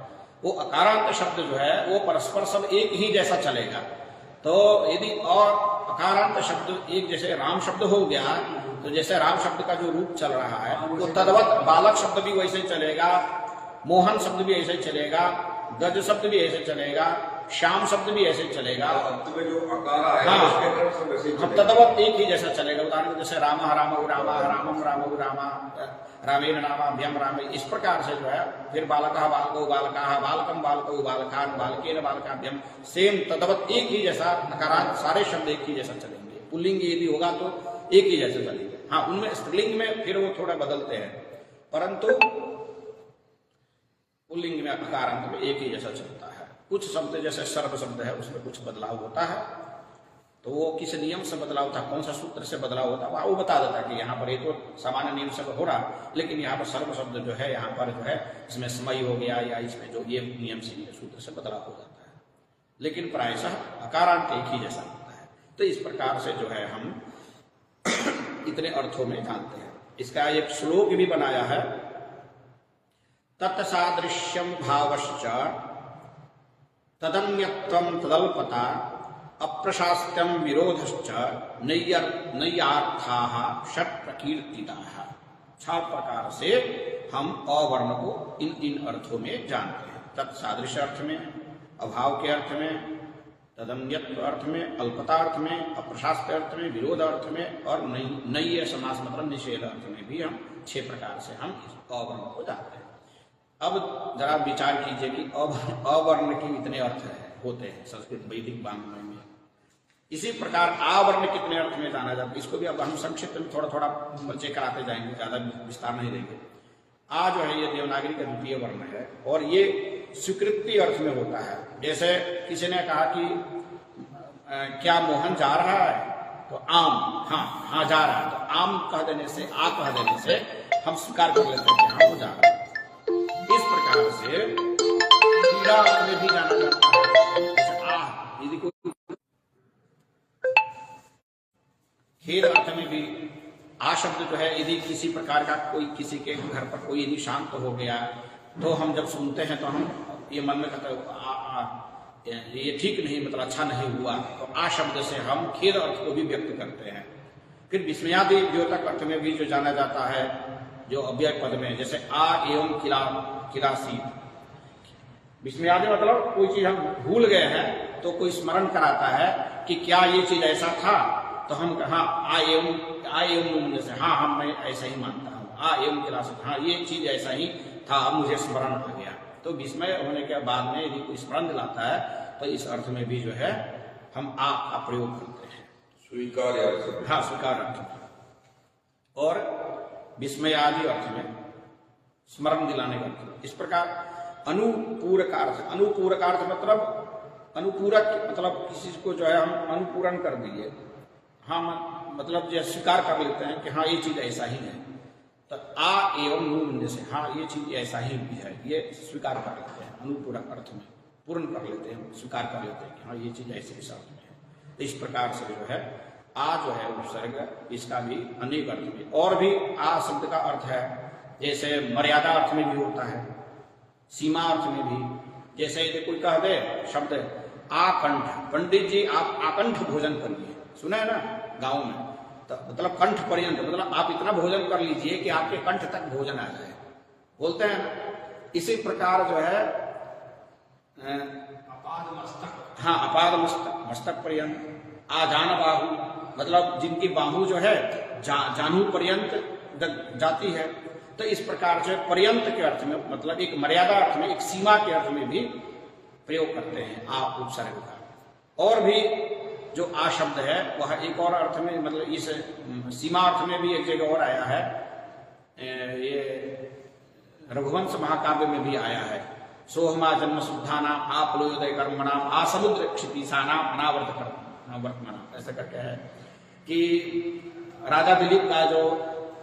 वो अकारांत शब्द जो है वो परस्पर सब एक ही जैसा चलेगा। तो यदि और अकारांत शब्द एक जैसे राम शब्द हो गया, तो जैसे राम शब्द का जो रूप चल रहा है वो तद्वत बालक शब्द भी वैसे ही चलेगा, मोहन शब्द भी ऐसे चलेगा, गज शब्द भी ऐसे चलेगा, श्याम शब्द भी ऐसे चलेगा। अंत में जो अकारा है हाँ, उसके कारण सब ऐसे ही हम चलेगा। तद्वत एक ही जैसा चलेगा। उदाहरण जैसे रामा रामौ रामा, रामम रामौ रामा, रामेण नामाभ्यम रामे, इस प्रकार से जो है। फिर बालकः बालकौ बालकाः, बालकम बालकौ बालकान्, बालकेन बालकाभ्यम, सेम तद्वत एक ही जैसा अकारांत सारे शब्द एक ही जैसा चलेंगे। पुल्लिंग यदि होगा तो एक ही जैसे चलेंगे। हाँ, उनमें स्त्रीलिंग में फिर वो थोड़ा बदलते हैं, परंतु पुल्लिंग में अकारांत में एक ही जैसा चलता है। कुछ शब्द जैसे सर्व शब्द है उसमें कुछ बदलाव होता है, तो वो किस नियम से बदलाव होता है, कौन सा सूत्र से बदलाव होता है, वो बता देता है कि यहाँ पर ये तो सामान्य नियम से हो रहा, लेकिन यहाँ पर सर्व शब्द जो है यहाँ पर जो है इसमें समय हो गया या इसमें जो ये नियम से सूत्र से बदलाव हो जाता है। लेकिन प्रायशः अकारांत एक ही जैसा होता है। तो इस प्रकार से जो है हम इतने अर्थों में जानते हैं। इसका एक श्लोक भी बनाया है, तत्सादृश्यम भावश्च तदन्यत्वम तदल्पता अप्रशास्त्यम विरोधश्च नैयार्थाः षट प्रकीर्तिताः। 6 प्रकार से हम अवर्ण को इन अर्थों में जानते हैं। तत्सादृश्य अर्थ में, अभाव के अर्थ में, तदन्यत्व अर्थ में, अल्पता अर्थ में, अप्रशास्त्य अर्थ में, विरोध अर्थ में और नैय समास मतलब निषेध अर्थ में भी हम 6 प्रकार से हम इस अवर्ण को जानते हैं। अब जरा विचार कीजिए कि अवर्ण के इतने अर्थ होते हैं संस्कृत वैदिक वाङ्मय में। इसी प्रकार आवर्ण कितने अर्थ में जाना जाता है, इसको भी अब हम संक्षिप्त में थोड़ा थोड़ा परिचय कराते जाएंगे, ज्यादा विस्तार नहीं देंगे। आ जो है ये देवनागरी का द्वितीय वर्ण है और ये स्वीकृति अर्थ में होता है। जैसे किसी ने कहा कि क्या मोहन जा रहा है, तो आम, हाँ हाँ जा रहा है, तो आम कह देने से, आ कह देने से हम स्वीकार कर लेते हैं कि हाँ वो जा रहा है। इस प्रकार से क्रीड़ा अर्थ में भी जाना जाता है। यदि कोई खेल अर्थ में भी आ शब्द जो है, यदि किसी प्रकार का कोई किसी के घर पर कोई यदि शांत हो गया तो हम जब सुनते हैं तो हम ये मन में कहते हैं ये ठीक नहीं, मतलब अच्छा नहीं हुआ, तो आ शब्द से हम खेद अर्थ को भी व्यक्त करते हैं। फिर विस्मयादि द्योतक अर्थ में भी जो जाना जाता है, जो अव्यय पद में, जैसे आ एवं किलासी। विस्मयादि मतलब कोई चीज हम भूल गए हैं तो कोई स्मरण कराता है कि क्या ये चीज ऐसा था, तो हम हाँ आ एवं जैसे हाँ हम मैं ऐसा ही मानता हूँ, आ एवं किलासी, हाँ ये चीज ऐसा ही था, अब मुझे स्मरण आ गया। तो विस्मय होने के बाद में यदि कोई स्मरण दिलाता है तो इस अर्थ में भी जो है हम आ का प्रयोग करते हैं। स्वीकार अर्थ, हाँ स्वीकार अर्थ में, और विस्मय आदि अर्थ में स्मरण दिलाने का अर्थ। इस प्रकार अनुपूरकार्थ, अनुपूरकार्थ मतलब अनुपूरक, मतलब किसी को जो है हम अनुपूरण कर दिए, हाँ मतलब जो स्वीकार कर लेते हैं कि हाँ ये चीज ऐसा ही है। तो आ एवं नून जैसे हाँ ये चीज ऐसा ही भी है, ये स्वीकार कर लेते हैं। अनुपूरक अर्थ में पूर्ण कर लेते हैं, स्वीकार कर लेते हैं कि हाँ ये चीज ऐसे इस अर्थ में है। तो इस प्रकार से जो है आ जो है उपसर्ग, इसका भी अनेक अर्थ में, और भी आ शब्द का अर्थ है जैसे मर्यादा अर्थ में भी होता है, सीमा अर्थ में भी। जैसे यदि कोई कह दे शब्द आकंठ, पंडित जी आप आकंठ भोजन करिए, सुना है ना गांव में, तो मतलब कंठ पर्यंत, मतलब आप इतना भोजन कर लीजिए कि आपके कंठ तक भोजन आ जाए, बोलते हैं ना। इसी प्रकार जो है अपाद मस्तक, हाँ अपाद मस्तक, मस्तक पर्यंत। आजान बाहु मतलब जिनकी बाहु जो है जानू पर्यंत जाती है। तो इस प्रकार से पर्यंत के अर्थ में, मतलब एक मर्यादा अर्थ में, एक सीमा के अर्थ में भी प्रयोग करते हैं आ उपसर्ग का। और भी जो आ शब्द है वह एक और अर्थ में, मतलब इस सीमा अर्थ में भी एक जगह और आया है, ये रघुवंश महाकाव्य में भी आया है। सोहमा जन्म शुद्धानाम आपलोदय कर्मणाम आ समुद्र क्षितिशानाम अनावर्तमानाम, ऐसा करके है कि राजा दिलीप का जो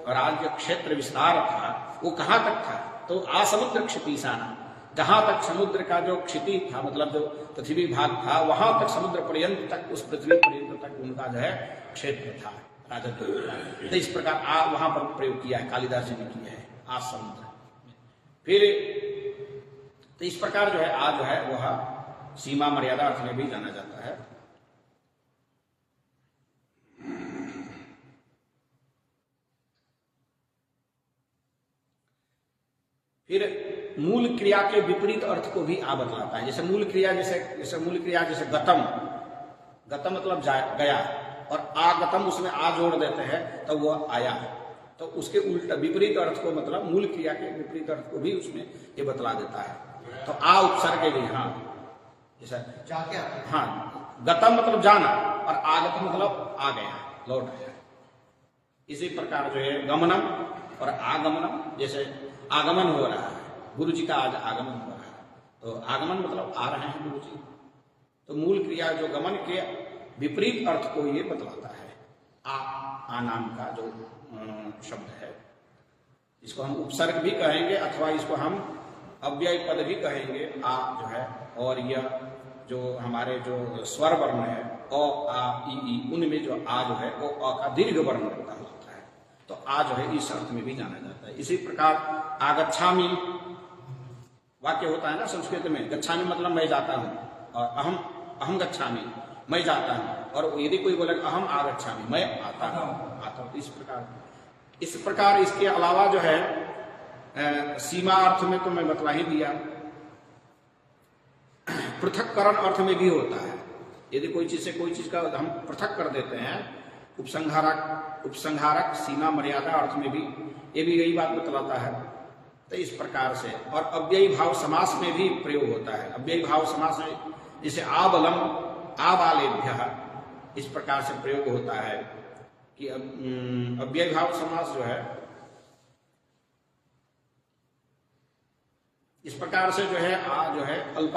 राज्य क्षेत्र विस्तार था वो कहाँ तक था, तो आ समुद्र क्षितिशानाम, जहां तक समुद्र का जो क्षिति था, मतलब जो पृथ्वी भाग था, वहां तक समुद्र पर्यंत तक, उस पृथ्वी पर्यंत तक उनका जो है क्षेत्र था, तो इस प्रकार आ वहां पर प्रयोग किया है, कालिदास जी ने किया है आ समुद्र। फिर तो इस प्रकार जो है आ जो है वह सीमा मर्यादा अर्थ में भी जाना जाता है। फिर मूल क्रिया के विपरीत अर्थ को भी आ बतलाता है। जैसे मूल क्रिया जैसे गतम, गतम मतलब गया, और आगतम उसमें आ जोड़ देते हैं तो वह आया। तो उसके उल्टा विपरीत अर्थ को मतलब मूल क्रिया के विपरीत अर्थ को भी उसमें ये बतला देता है। तो आ उपसर्ग के लिए हाँ जैसा जाके, हाँ गतम मतलब जाना और आगतम मतलब आ गया, लौट गया। इसी प्रकार जो है गमनम और आगमनम, जैसे आगमन हो रहा है, गुरु जी का आज आगमन हो रहा है, तो आगमन मतलब आ रहे हैं गुरु जी। तो मूल क्रिया जो गमन के विपरीत अर्थ को ये बतलाता है। आ नाम का जो शब्द है, इसको हम उपसर्ग भी कहेंगे अथवा इसको हम अव्यय पद भी कहेंगे। आ जो है, और यह जो हमारे जो स्वर वर्ण है अ आ ई, उनमें जो आ जो है वो अ का दीर्घ वर्ण होता है। तो आ जो है इस अर्थ में भी जाना जाता है। इसी प्रकार आगच्छामि वाक्य होता है ना संस्कृत में, गच्छामि मतलब मैं जाता हूं, और अहम गच्छामि मैं जाता हूं, और यदि कोई बोले अहम आगच्छामि मैं आता हूं। इस प्रकार इसके अलावा जो है सीमा अर्थ में तो मैं बतला ही दिया, पृथक्करण अर्थ में भी होता है। यदि कोई चीज से कोई चीज का हम पृथक कर देते हैं, उपसंहारक सीमा मर्यादा अर्थ में भी ये भी यही बात बतलाता है। तो इस प्रकार से, और अव्ययी भाव समास में भी प्रयोग होता है। अव्ययी भाव समास में जैसे आबलम आबालेभ्य, इस प्रकार से प्रयोग होता है कि अव्ययी भाव समास जो है इस प्रकार से जो है आ जो है अल्प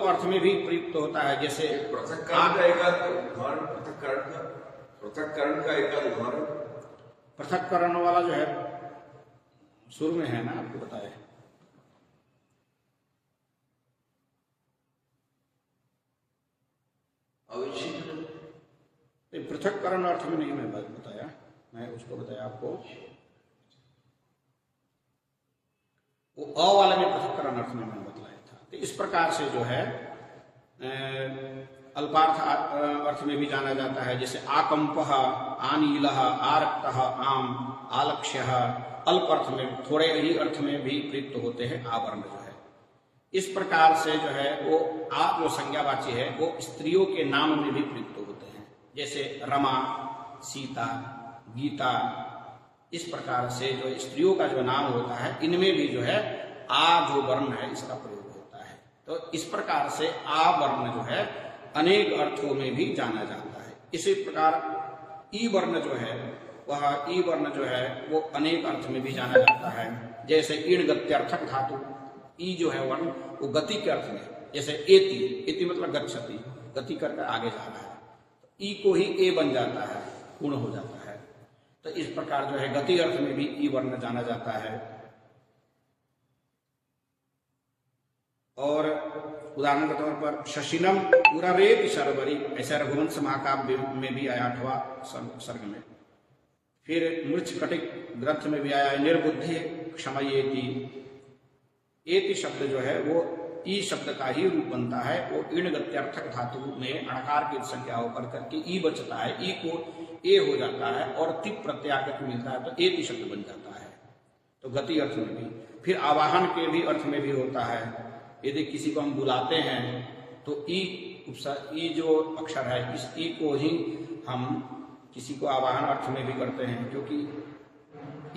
अर्थ में भी प्रयुक्त होता है। जैसे पृथक्करण का एक उदाहरण, पृथक्करण का एक उदाहरण, पृथक्करण वाला जो है शुरू में है ना, आपको बताया पृथक्करण अर्थ में नहीं मैं बताया, मैं उसको बताया आपको वो अ वाले में पृथक्करण अर्थ में मैंने बतलाया था। तो इस प्रकार से जो है अल्पार्थ अर्थ में भी जाना जाता है। जैसे आकंपः, आनीलः, आरक्तः, आम, आलक्ष्यः, अल्प अर्थ में, थोड़े ही अर्थ में भी प्रयुक्त होते हैं आवर्ण जो है। इस प्रकार से जो है वो आ जो संज्ञावाची है वो स्त्रियों के नाम में भी प्रयुक्त होते हैं। जैसे रमा, सीता, गीता, इस प्रकार से जो स्त्रियों का जो नाम होता है इनमें भी जो है आ जो वर्ण है इसका प्रयोग होता है। तो इस प्रकार से आ वर्ण जो है अनेक अर्थों में भी जाना जाता है। इसी प्रकार ई वर्ण जो है वह ई वर्ण जो है वो अनेक अर्थ में भी जाना जाता है। जैसे ईण गत्यर्थक धातु, ई जो है वर्ण वो गति के अर्थ में, जैसे एति, एति मतलब गच्छति, गति करके आगे जा रहा है, तो ई को ही ए बन जाता है, पूर्ण हो जाता है। तो इस प्रकार जो है गति अर्थ में भी ई वर्ण जाना जाता है। और उदाहरण के तौर पर शशिनम उरारेत शर्वरी, ऐसा रघुवंश महाकाव्य में भी आया 8वां सर्ग में। फिर मृच्छकटिक ग्रंथ में भी आया निर्बुद्धि क्षमयेति। एति शब्द जो है वो ई शब्द का ही रूप बनता है। वो ईण गत्यर्थक धातु में अणकार की संख्या होकर करके ई बचता है, ई को ए हो जाता है और तिप प्रत्यागत मिलता है, तो एति शब्द बन जाता है। तो गति अर्थ में भी। फिर आवाहन के भी अर्थ में भी होता है। यदि किसी को हम बुलाते हैं तो ई जो अक्षर है इस ई को ही हम किसी को आवाहन अर्थ में भी करते हैं, क्योंकि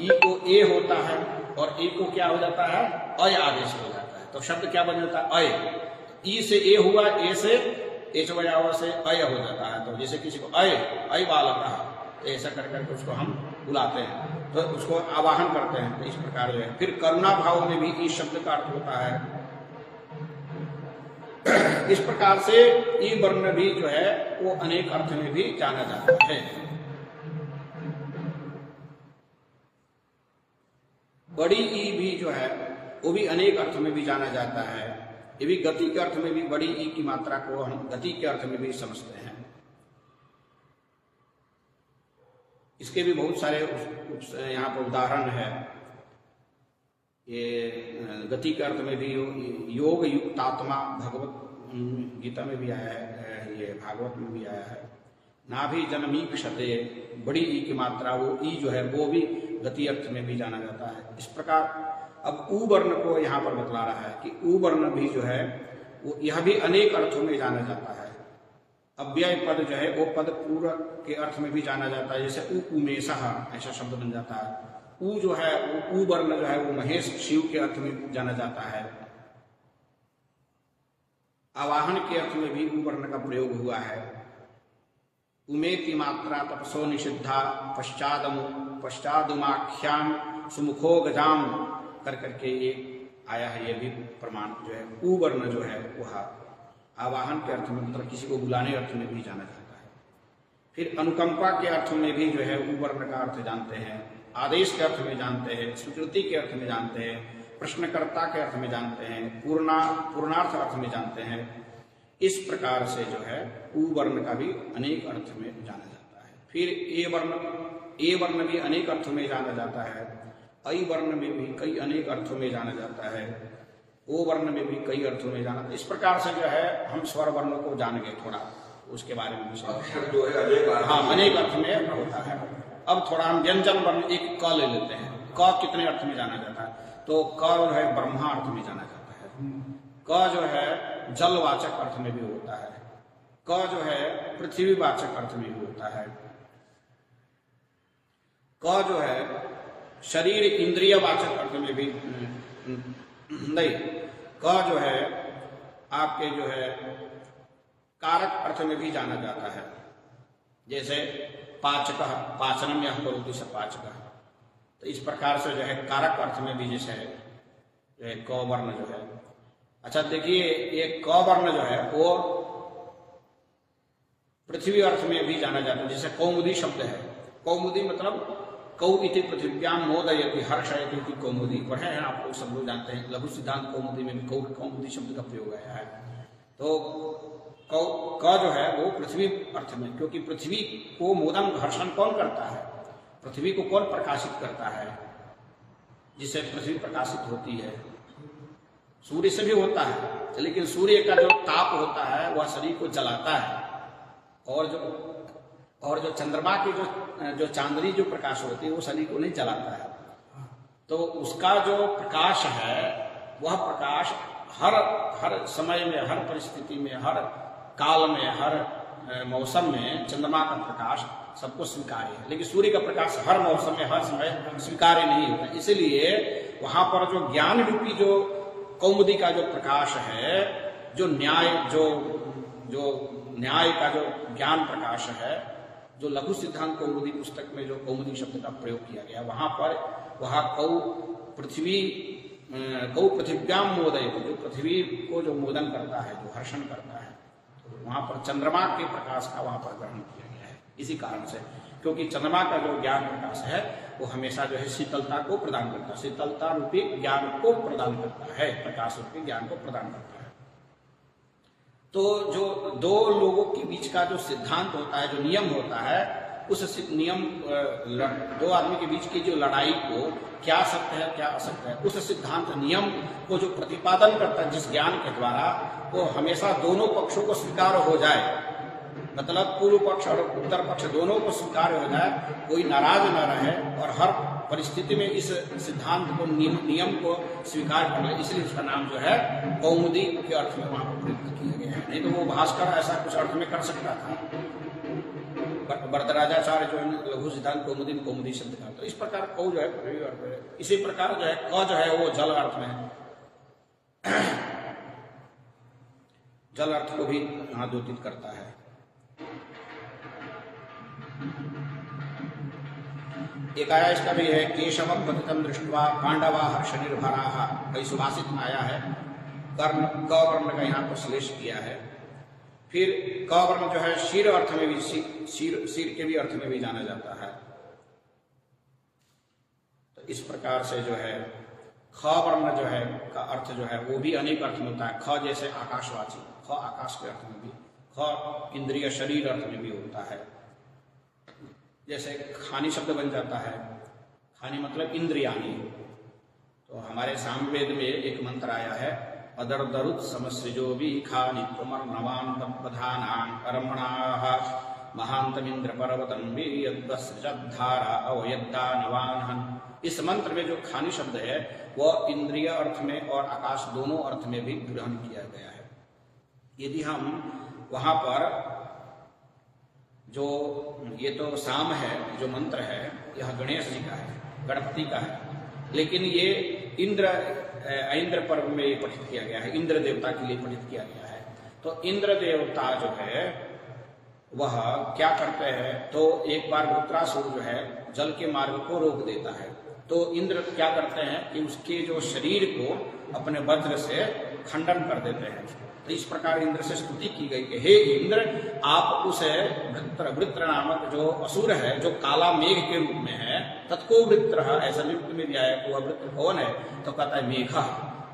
ई को ए होता है और ए को क्या हो जाता है, अय आदेश हो जाता है। तो शब्द क्या बन जाता है, अय। ई से ए हुआ, ए से एच बजावा से अय हो जाता है। तो जैसे किसी को अय बालक रहा, तो ऐसा करके उसको हम बुलाते हैं, तो उसको आवाहन करते हैं। तो इस प्रकार जो है। फिर करुणा भाव में भी इस शब्द का अर्थ होता है। इस प्रकार से ई वर्ण भी जो है वो अनेक अर्थ में भी जाना जाता है। बड़ी ई भी जो है वो भी अनेक अर्थ में भी जाना जाता है। ये भी गति के अर्थ में भी बड़ी ई की मात्रा को हम गति के अर्थ में भी समझते हैं। इसके भी बहुत सारे यहाँ पर उदाहरण है। ये गति के अर्थ में भी योग युक्तात्मा भगवत गीता में भी आया है, ये भागवत में भी आया है। नाभि जनमी क्षते, बड़ी ई की मात्रा वो ई जो है वो भी गति अर्थ में भी जाना जाता है। इस प्रकार अब ऊ वर्ण को यहाँ पर बतला रहा है कि ऊ वर्ण भी जो है वो यह भी अनेक अर्थों में जाना जाता है। अव्यय पद जो है वो पद पूरक के अर्थ में भी जाना जाता है, जैसे उमेशः ऐसा शब्द बन जाता है। ऊ जो है ऊ वर्ण जो है वो महेश शिव के अर्थ में जाना जाता है। आवाहन के अर्थ में भी ऊ वर्ण का प्रयोग हुआ है। उमेति मात्रा तपसो निषिद्धा पश्चादुमाख्याम सुमुखो गजाम कर करके ये आया है। ये भी प्रमाण जो है ऊ वर्ण जो है वह आवाहन के अर्थ में, मतलब किसी को बुलाने अर्थ में भी जाना जाता है। फिर अनुकंपा के अर्थ में भी जो है ऊ वर्ण का अर्थ जानते हैं, आदेश के अर्थ में जानते हैं, स्वीकृति के अर्थ में जानते हैं, प्रश्नकर्ता के अर्थ में जानते हैं, पूर्णार्थ अर्थ में जानते हैं। इस प्रकार से जो है ऊ वर्ण का भी अनेक अर्थ में जाना जाता है। फिर ए वर्ण भी अनेक अर्थों में जाना जाता है। ऐ वर्ण में भी कई अनेक अर्थों में जाना जाता है। ओ वर्ण में भी कई अर्थों में जाना। इस प्रकार से जो है हम स्वर वर्णों को जान गए, थोड़ा उसके बारे में अक्षर जो है अनेक अर्थ, हाँ अनेक अर्थ में होता है। अब थोड़ा हम व्यंजन वर्ण एक क ले लेते हैं। क कितने अर्थ में जाना जाता है? तो क जो है ब्रह्मा अर्थ में जाना जाता है। क जो है जलवाचक अर्थ में भी होता है। क जो है पृथ्वीवाचक अर्थ में भी होता है। क जो है शरीर इंद्रियवाचक अर्थ में भी नहीं। क जो है आपके जो है कारक अर्थ में भी जाना जाता है, जैसे पाचक पाचनम यह करोति स पाचक। तो इस प्रकार से जो है कारक अर्थ में भी जैसे क वर्ण जो है। अच्छा देखिए, ये क वर्ण जो है वो पृथ्वी अर्थ में भी जाना जाता है, जैसे कौमुदी शब्द है। कौमुदी मतलब कौ इति पृथिव्याम मोदयति हर्षयति इति कौमुदी। पढ़े हैं आप लोग, सब लोग जानते हैं। लघु सिद्धांत कौमुदी में भी कौमुदी शब्द का प्रयोग आया है। तो क जो है वो पृथ्वी अर्थ में, क्योंकि पृथ्वी को मोदन घर्षण कौन करता है? पृथ्वी को कौन प्रकाशित करता है? जिससे पृथ्वी प्रकाशित होती है सूर्य से भी होता है, लेकिन सूर्य का जो ताप होता है वह शरीर को जलाता है। और जो चंद्रमा की जो चांदनी जो प्रकाश होती है वो शरीर को नहीं जलाता है। तो उसका जो प्रकाश है वह प्रकाश हर समय में, हर परिस्थिति में, हर काल में, हर मौसम में चंद्रमा का प्रकाश सबको स्वीकार्य है, लेकिन सूर्य का प्रकाश हर मौसम में, हर समय स्वीकार्य नहीं होता। इसलिए वहां पर जो ज्ञान रूपी जो कौमुदी का जो प्रकाश है, जो न्याय का जो ज्ञान प्रकाश है, जो लघु सिद्धांत कौमुदी पुस्तक में जो कौमुदी शब्द का प्रयोग किया गया, वहां पर वह कौ पृथिव्याम मोदय, जो पृथ्वी को जो मोदन करता है, जो हर्षण करता है, तो वहां पर चंद्रमा के प्रकाश का वहां पर ग्रहण किया गया है। इसी कारण से, क्योंकि चंद्रमा का जो ज्ञान प्रकाश है वो हमेशा जो है शीतलता को प्रदान करता है, शीतलता रूपी ज्ञान को प्रदान करता है, प्रकाश रूपी ज्ञान को प्रदान करता है। तो जो दो लोगों के बीच का जो सिद्धांत होता है, जो नियम होता है, उस नियम दो आदमी के बीच की जो लड़ाई को क्या सत्य है क्या असत्य है, उस सिद्धांत नियम को जो प्रतिपादन करता है जिस ज्ञान के द्वारा, वो हमेशा दोनों पक्षों को स्वीकार हो जाए, मतलब पूर्व पक्ष और उत्तर पक्ष दोनों को स्वीकार हो जाए, कोई नाराज न रहे और हर परिस्थिति में इस सिद्धांत को नियम को स्वीकार कर ले। इसलिए उसका नाम जो है कौमुदी के अर्थ में वहां पर प्रयुक्त किया गया है। नहीं तो वो भास्कर ऐसा कुछ अर्थ में कर सकता था। वरदराजाचार्य जो है लघु सिद्धांत कौमुदी में कौमुदी शब्द का, तो इस प्रकार कौ जो है पृथ्वी अर्थ में, इसी प्रकार जो है क जो है वो जल अर्थ में, जल अर्थ को भी यहाँ द्योतित करता है। एक आया इसका भी है, केशवम पतितम दृष्ट्वा पांडवा हर्ष निर्भरा, कई सुभाषित में आया है। कर्ण क वर्ण का यहाँ पर श्लेष किया है। फिर क वर्ण जो है शीर अर्थ में भी, शीर के भी अर्थ में भी जाना जाता है। तो इस प्रकार से जो है ख वर्ण जो है का अर्थ जो है वो भी अनेक अर्थ में होता है। ख जैसे आकाशवाची, ख आकाश के अर्थ में भी, ख इंद्रिय शरीर अर्थ में भी होता है। जैसे खानी शब्द बन जाता है, खानी मतलब इंद्रियानी। तो हमारे सामवेद में एक मंत्र आया है, अदरदरुत समसृजो भी खानी त्वमर्णवान् तत्पधानां कर्मणाः महान्तमिन्द्र पर्वतं वीर्यद्वसृजद्धारा अवयद्दानवान्। इस मंत्र में जो खानी शब्द है वह इंद्रिय अर्थ में और आकाश दोनों अर्थ में भी ग्रहण किया गया है। यदि हम वहां पर जो ये तो साम है, जो मंत्र है यह गणेश जी का है, गणपति का है, लेकिन ये इंद्र पर्व में ये पठित किया गया है, इंद्र देवता के लिए पठित किया गया है। तो इंद्र देवता जो है वह क्या करते हैं, तो एक बार वृत्रासुर जो है जल के मार्ग को रोक देता है। तो इंद्र क्या करते हैं कि उसके जो शरीर को अपने वज्र से खंडन कर देते हैं। तो इस प्रकार इंद्र से स्तुति की गई कि हे इंद्र, आप उस वृत्र नामक जो असुर है, जो काला मेघ के रूप में है, तत्को वृत्र, ऐसा निरुक्त में दिया है कि वह वृत्र कौन है, तो कहता है मेघा।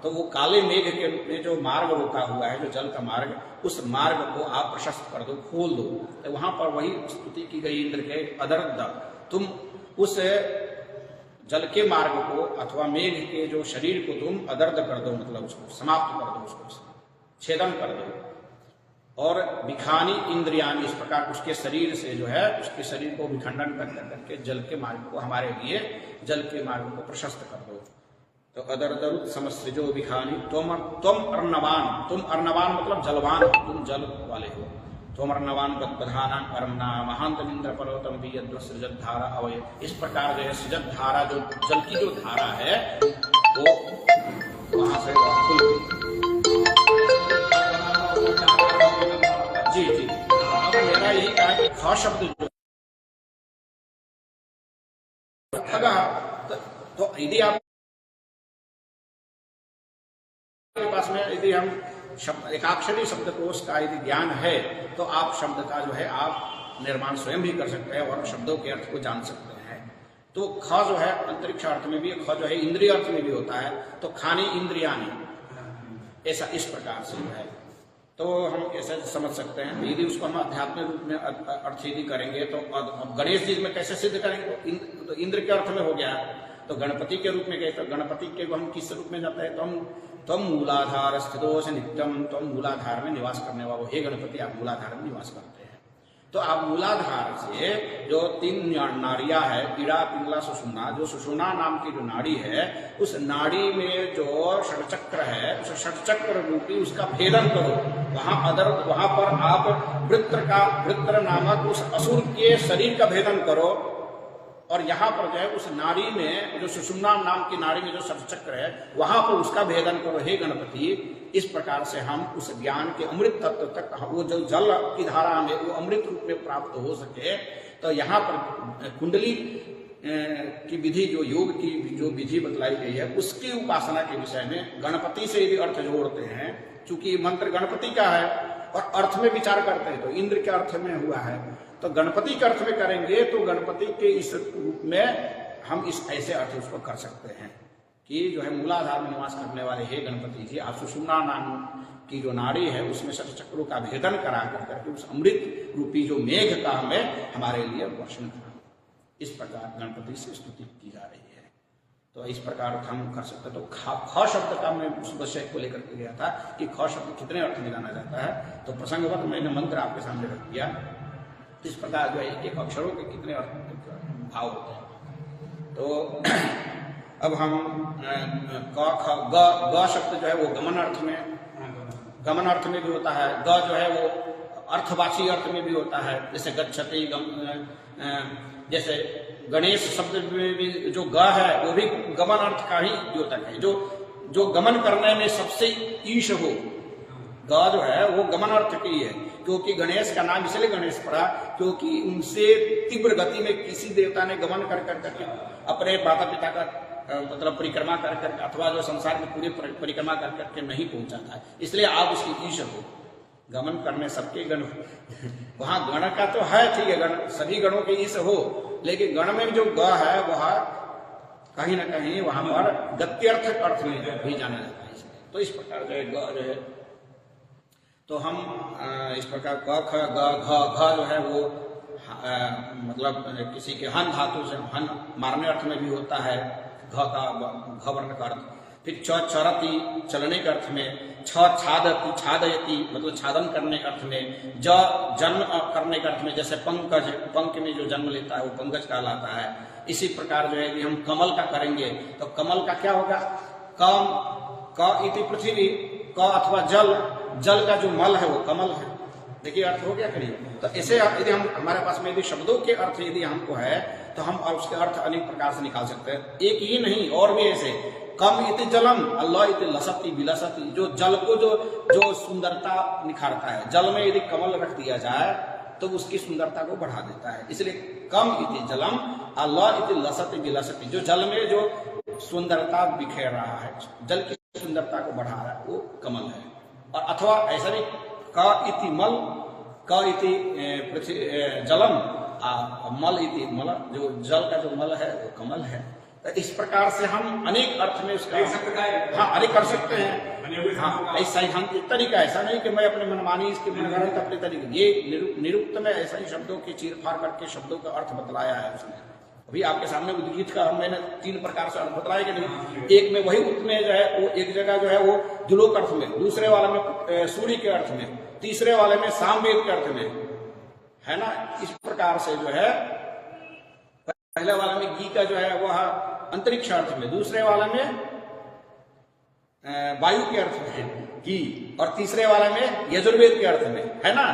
तो वो काले मेघ के रूप में जो मार्ग रोका हुआ है, जो जल का मार्ग, उस मार्ग को आप प्रशस्त कर दो, खोल दो। तो वहां पर वही स्तुति की गई इंद्र के, अदर्द, तुम उस जल के मार्ग को अथवा मेघ के जो शरीर को तुम अदर्द कर दो, मतलब उसको समाप्त कर दो, उसको छेदन कर दो। और विखानी इंद्रियानी, इस प्रकार उसके शरीर से जो है, उसके शरीर को विखंडन करके जल के मार्ग को, हमारे लिए जल के मार्ग को प्रशस्त कर दो। तो अदरदरुत समसृजो विखानी तुम अर्णवान, तुम अर्णवान मतलब जलवान, तुम जल वाले हो। तुम अर्णवान बदबधाना कर्मणा महान्तमिन्द्र पर्वतम वीर्यद्वसृजत धारा अवय। इस प्रकार जो है सृजत धारा, जो जल की जो धारा है वो वहां से खुल गई। जी जी, अब मेरा यही कहा कि ख शब्द जो तो यदि आप के पास में यदि हम शब्द एकाक्षरी शब्दकोश का यदि ज्ञान है तो आप शब्द का जो है आप निर्माण स्वयं भी कर सकते हैं और शब्दों के अर्थ को जान सकते हैं। तो ख जो है अंतरिक्ष अर्थ में भी, ख जो है इंद्रिय अर्थ में भी होता है। तो खानी इंद्रियानी, ऐसा इस प्रकार से जो है तो हम ऐसे समझ सकते हैं। यदि उसको हम आध्यात्मिक रूप में अर्थ यदि करेंगे तो अब गणेश जी में कैसे सिद्ध करेंगे, तो इंद्र के अर्थ में हो गया। तो गणपति के रूप में गए, तो गणपति के हम किस रूप में जाते हैं, तो हम तम मूलाधार स्थितोष नित्यम, तम मूलाधार में निवास करने वाले, हे गणपति आप मूलाधार में निवास करते हैं। तो आप मूलाधार से जो 3 नाड़ियां है, ईड़ा पिंगला सुषुम्ना, जो सुषुम्ना नाम की जो नाड़ी है, उस नाड़ी में जो षटचक्र है, उस षटचक्र रूपी उसका भेदन करो। वहां पर आप वृत्र नामक उस असुर के शरीर का भेदन करो। और यहाँ पर जो है उस नाड़ी में, जो सुषुम्ना नाम की नाड़ी में जो षटचक्र है, वहां पर उसका भेदन करो हे गणपति। इस प्रकार से हम उस ज्ञान के अमृत तत्व तक, वो जो जल की धारा हमें वो अमृत रूप में प्राप्त हो सके। तो यहाँ पर कुंडली की विधि, जो योग की जो विधि बतलाई गई है, उसकी उपासना के विषय में गणपति से यदि अर्थ जोड़ते हैं, चूंकि मंत्र गणपति का है और अर्थ में विचार करते हैं, तो इंद्र के अर्थ में हुआ है, तो गणपति के अर्थ में करेंगे तो गणपति के इस रूप में हम इस ऐसे अर्थ उसको कर सकते हैं कि जो है मूलाधार में निवास करने वाले हे गणपति जी, आप सुषुम्ना नाम की जो नाड़ी है उसमें षटचक्रों का भेदन करा करके उस अमृत रूपी जो मेघ का हमें हमारे लिए वर्षण करा। इस प्रकार गणपति से स्तुति की जा रही है। तो इस प्रकार हम कर सकते। तो ख शब्द का मैं उस विषय को लेकर के गया था कि ख शब्द कितने अर्थ में जाना जाता है। तो प्रसंगवत मैंने मंत्र आपके सामने रख दिया। इस प्रकार जो है एक अक्षरों के कितने भाव होते हैं। तो अब हम क ख ग शब्द जो है वो गमन अर्थ में भी होता है। ग जो है वो अर्थवाची अर्थ में भी होता है, जैसे गच्छति, जैसे गणेश शब्द में भी जो ग है वो भी गमन अर्थ का ही द्योतक है, जो गमन करने में सबसे ईश हो। ग जो है वो गमन अर्थ की है, क्योंकि गणेश का नाम इसलिए गणेश पड़ा क्योंकि उनसे तीव्र गति में किसी देवता ने गमन कर करके अपने माता पिता का मतलब परिक्रमा कर करके अथवा जो संसार में पूरी परिक्रमा कर करके नहीं पहुंचा था, इसलिए आप उसकी ईश हो। गमन करने सबके गण वहां गण का तो है, ठीक है, गण सभी गणों के ईश हो, लेकिन गण में जो ग है वह कहीं ना कहीं वहां पर गत्यर्थक अर्थ में भी जाना जाता है। तो इस प्रकार जो है ग जो है, तो हम इस प्रकार क ख ग घ घ जो है वो मतलब किसी के हन धातु से हन मारने अर्थ में भी होता है, घ वर्ण का अर्थ। फिर चरति चलने के अर्थ में, छादति छादयति मतलब छादन करने के अर्थ में, जन्म करने के अर्थ में, जैसे पंकज, पंख में जो जन्म लेता है वो पंकज कहलाता है। इसी प्रकार जो है कि हम कमल का करेंगे तो कमल का क्या होगा, क इति पृथ्वी, क अथवा जल, जल का जो मल है वो कमल है। देखिए अर्थ हो गया करीब। तो ऐसे यदि हम हमारे पास में यदि शब्दों के अर्थ यदि हमको है तो हम उसके अर्थ अनेक प्रकार से निकाल सकते हैं, एक ही नहीं और भी ऐसे। कम इति जलम अल्लाह इति लसती विलसती, जो जल को जो सुंदरता निखारता है, जल में यदि कमल रख दिया जाए तो उसकी सुंदरता को बढ़ा देता है। इसलिए कम इति जलम अल्लाह इति लसती विलसती, जो जल में जो सुंदरता बिखेर रहा है, जल की सुंदरता को बढ़ा रहा है, वो कमल है। और अथवा ऐसा भी क इति मल, क इति जलम, मल इति मल, जो जल का जो मल है वो कमल है। इस प्रकार से हम अनेक अर्थ में उसका हाँ अनेक कर सकते हैं। हाँ ऐसा सैद्धांतिक तरीका, ऐसा नहीं कि मैं अपने मनमानी इसके मनगढ़ंत अपने तरीके, ये निरुक्त में ऐसा ही शब्दों की चीर फाड़ करके शब्दों का अर्थ बतलाया है उसने। अभी आपके सामने उद्गीत का मैंने 3 प्रकार से अर्थ बतलाया कि नहीं, एक में वही उत में जो है वो एक जगह जो है वो दुलोक अर्थ में, दूसरे वाले में सूर्य के अर्थ में, तीसरे वाले में सामवेद के अर्थ में, है ना। इस प्रकार से जो है पहले वाले में गी का जो है वह अंतरिक्ष अर्थ में, दूसरे वाले में वायु के अर्थ में गी, और तीसरे वाले में यजुर्वेद के अर्थ में, है ना।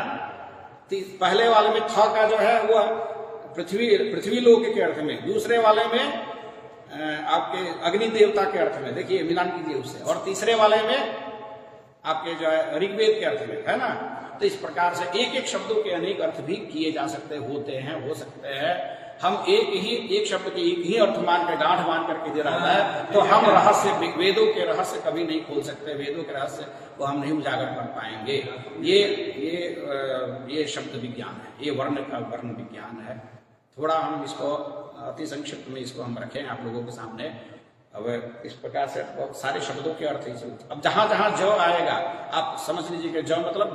पहले वाले में थ का जो है वह पृथ्वी लोक के अर्थ में, दूसरे वाले में आपके अग्नि देवता के अर्थ में, देखिए मिलान कीजिए उससे, और तीसरे वाले में आपके जो है ऋग्वेद के अर्थ में, है ना। तो इस प्रकार से एक एक शब्दों के अनेक अर्थ भी किए जा सकते होते हैं, हो सकते हैं। हम एक शब्द के एक ही अर्थ मान कर गांठ मान करके दे रहा है तो हम रहस्य, वेदों के रहस्य कभी नहीं खोल सकते, वेदों के रहस्य को हम नहीं उजागर कर पाएंगे। ये शब्द विज्ञान है, ये वर्ण विज्ञान है। थोड़ा हम इसको अति संक्षिप्त में इसको हम रखें आप लोगों के सामने। अब इस प्रकार से बहुत सारे शब्दों के अर्थ ही, अब जहां जहां ज आएगा आप समझ लीजिए कि ज मतलब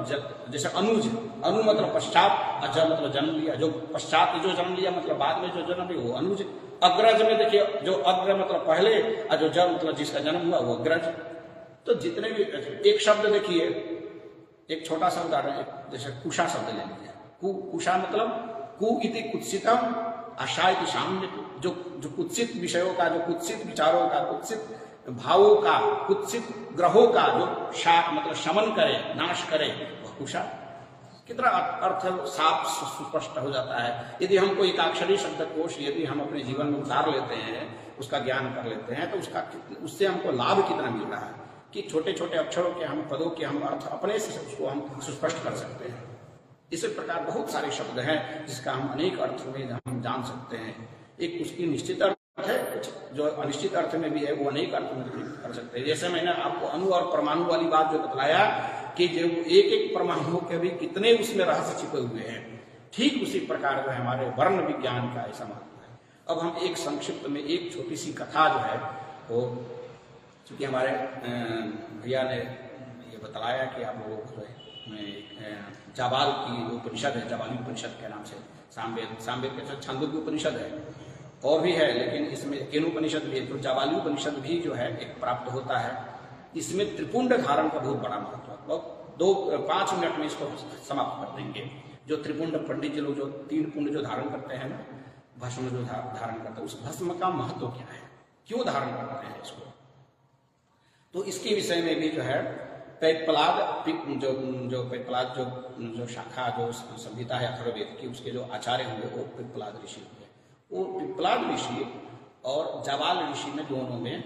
जैसे अनुज, अनु मतलब पश्चात, और ज मतलब जन्म लिया, जो पश्चात जो जन्म लिया मतलब बाद में जो जन्म लिया वो अनुज। अग्रज में देखिए जो अग्र मतलब पहले, और जो ज मतलब जिसका जन्म हुआ वो अग्रज। तो जितने भी एक शब्द देखिए, एक छोटा सा उदाहरण, जैसे कुशा शब्द ले लीजिए, कुशा मतलब कु इति कुत्सितम, आशा इति साम्य, जो कुत्सित विषयों का, जो कुत्सित विचारों का, कुत्सित भावों का, कुत्सित ग्रहों का जो मतलब शमन करे, नाश करे, वह कुशा। कितना अर्थ साफ स्पष्ट हो जाता है। यदि हमको एकाक्षरी शब्दकोश यदि हम अपने जीवन में उतार लेते हैं, उसका ज्ञान कर लेते हैं, तो उससे हमको लाभ कितना मिल रहा है कि छोटे छोटे अक्षरों के हम पदों के हम अर्थ अपने से उसको हम सुस्पष्ट कर सकते हैं। इसी प्रकार बहुत सारे शब्द हैं जिसका हम अनेक अर्थ में हम जान सकते हैं। एक उसकी निश्चित अर्थ है, जो अनिश्चित अर्थ में भी है, वो अनेक अर्थ में कर सकते हैं। जैसे मैंने आपको अणु और परमाणु वाली बात जो बतलाया कि जो एक एक परमाणु के भी कितने उसमें रहस्य छिपे हुए हैं, ठीक उसी प्रकार जो है हमारे वर्ण विज्ञान का ऐसा महत्व है। अब हम एक संक्षिप्त में एक छोटी सी कथा जो है वो, चूंकि हमारे भैया ने ये बतलाया कि आप लोगों को जो है जाबाल की उपनिषद है, जाबाली उपनिषद के नाम से, सामवेद के साथ छांदोग्य उपनिषद है और भी है, लेकिन इसमें केनोपनिषद भी है। तो जाबाली उपनिषद भी जो है एक प्राप्त होता है। इसमें त्रिपुंड धारण का बहुत बड़ा महत्व है। 5 मिनट में इसको समाप्त कर देंगे। जो त्रिपुंड पंडित जी लोग जो 3 पुंड जो धारण करते हैं ना, भस्म जो धारण करते हैं, उस भस्म का महत्व क्या है, क्यों धारण करते हैं इसको, तो इसके विषय में भी जो है पैपलाद जो शाखा जो संहिता है अथर्ववेद की, उसके जो आचार्य होंगे वो पिप्पलाद ऋषि होंगे। वो पिप्पलाद ऋषि और जाबाल ऋषि में दोनों में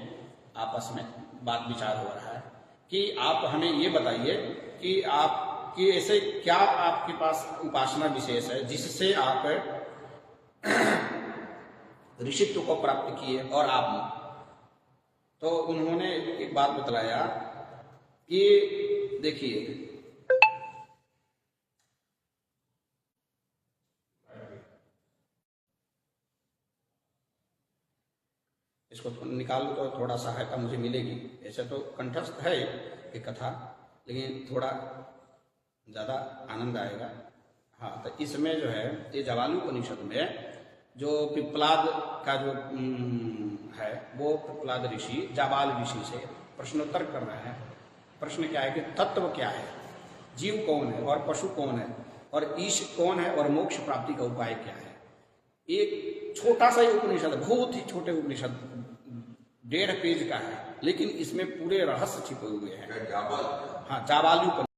आपस में बात विचार हो रहा है कि आप हमें ये बताइए कि आपकी ऐसे क्या आपके पास उपासना विशेष है जिससे आप ऋषित्व को प्राप्त किए। और आप तो उन्होंने एक बात बतलाया कि देखिए इसको निकाल लो तो थोड़ा सहायता मुझे मिलेगी। ऐसे तो कंठस्थ है ये कथा, लेकिन थोड़ा ज़्यादा आनंद आएगा हाँ, तो इसमें जो है ये जाबाली उपनिषद में जो पिप्पलाद का जो है वो पिप्पलाद ऋषि जाबाल ऋषि से प्रश्नोत्तर कर रहे हैं। प्रश्न क्या है कि तत्व क्या है, जीव कौन है और पशु कौन है और ईश कौन है और मोक्ष प्राप्ति का उपाय क्या है। एक छोटा सा ही उपनिषद, बहुत ही छोटे उपनिषद, 1.5 पेज का है, लेकिन इसमें पूरे रहस्य छिपे हुए हैं। जाबाल, हाँ, जाबाली उपनिषद।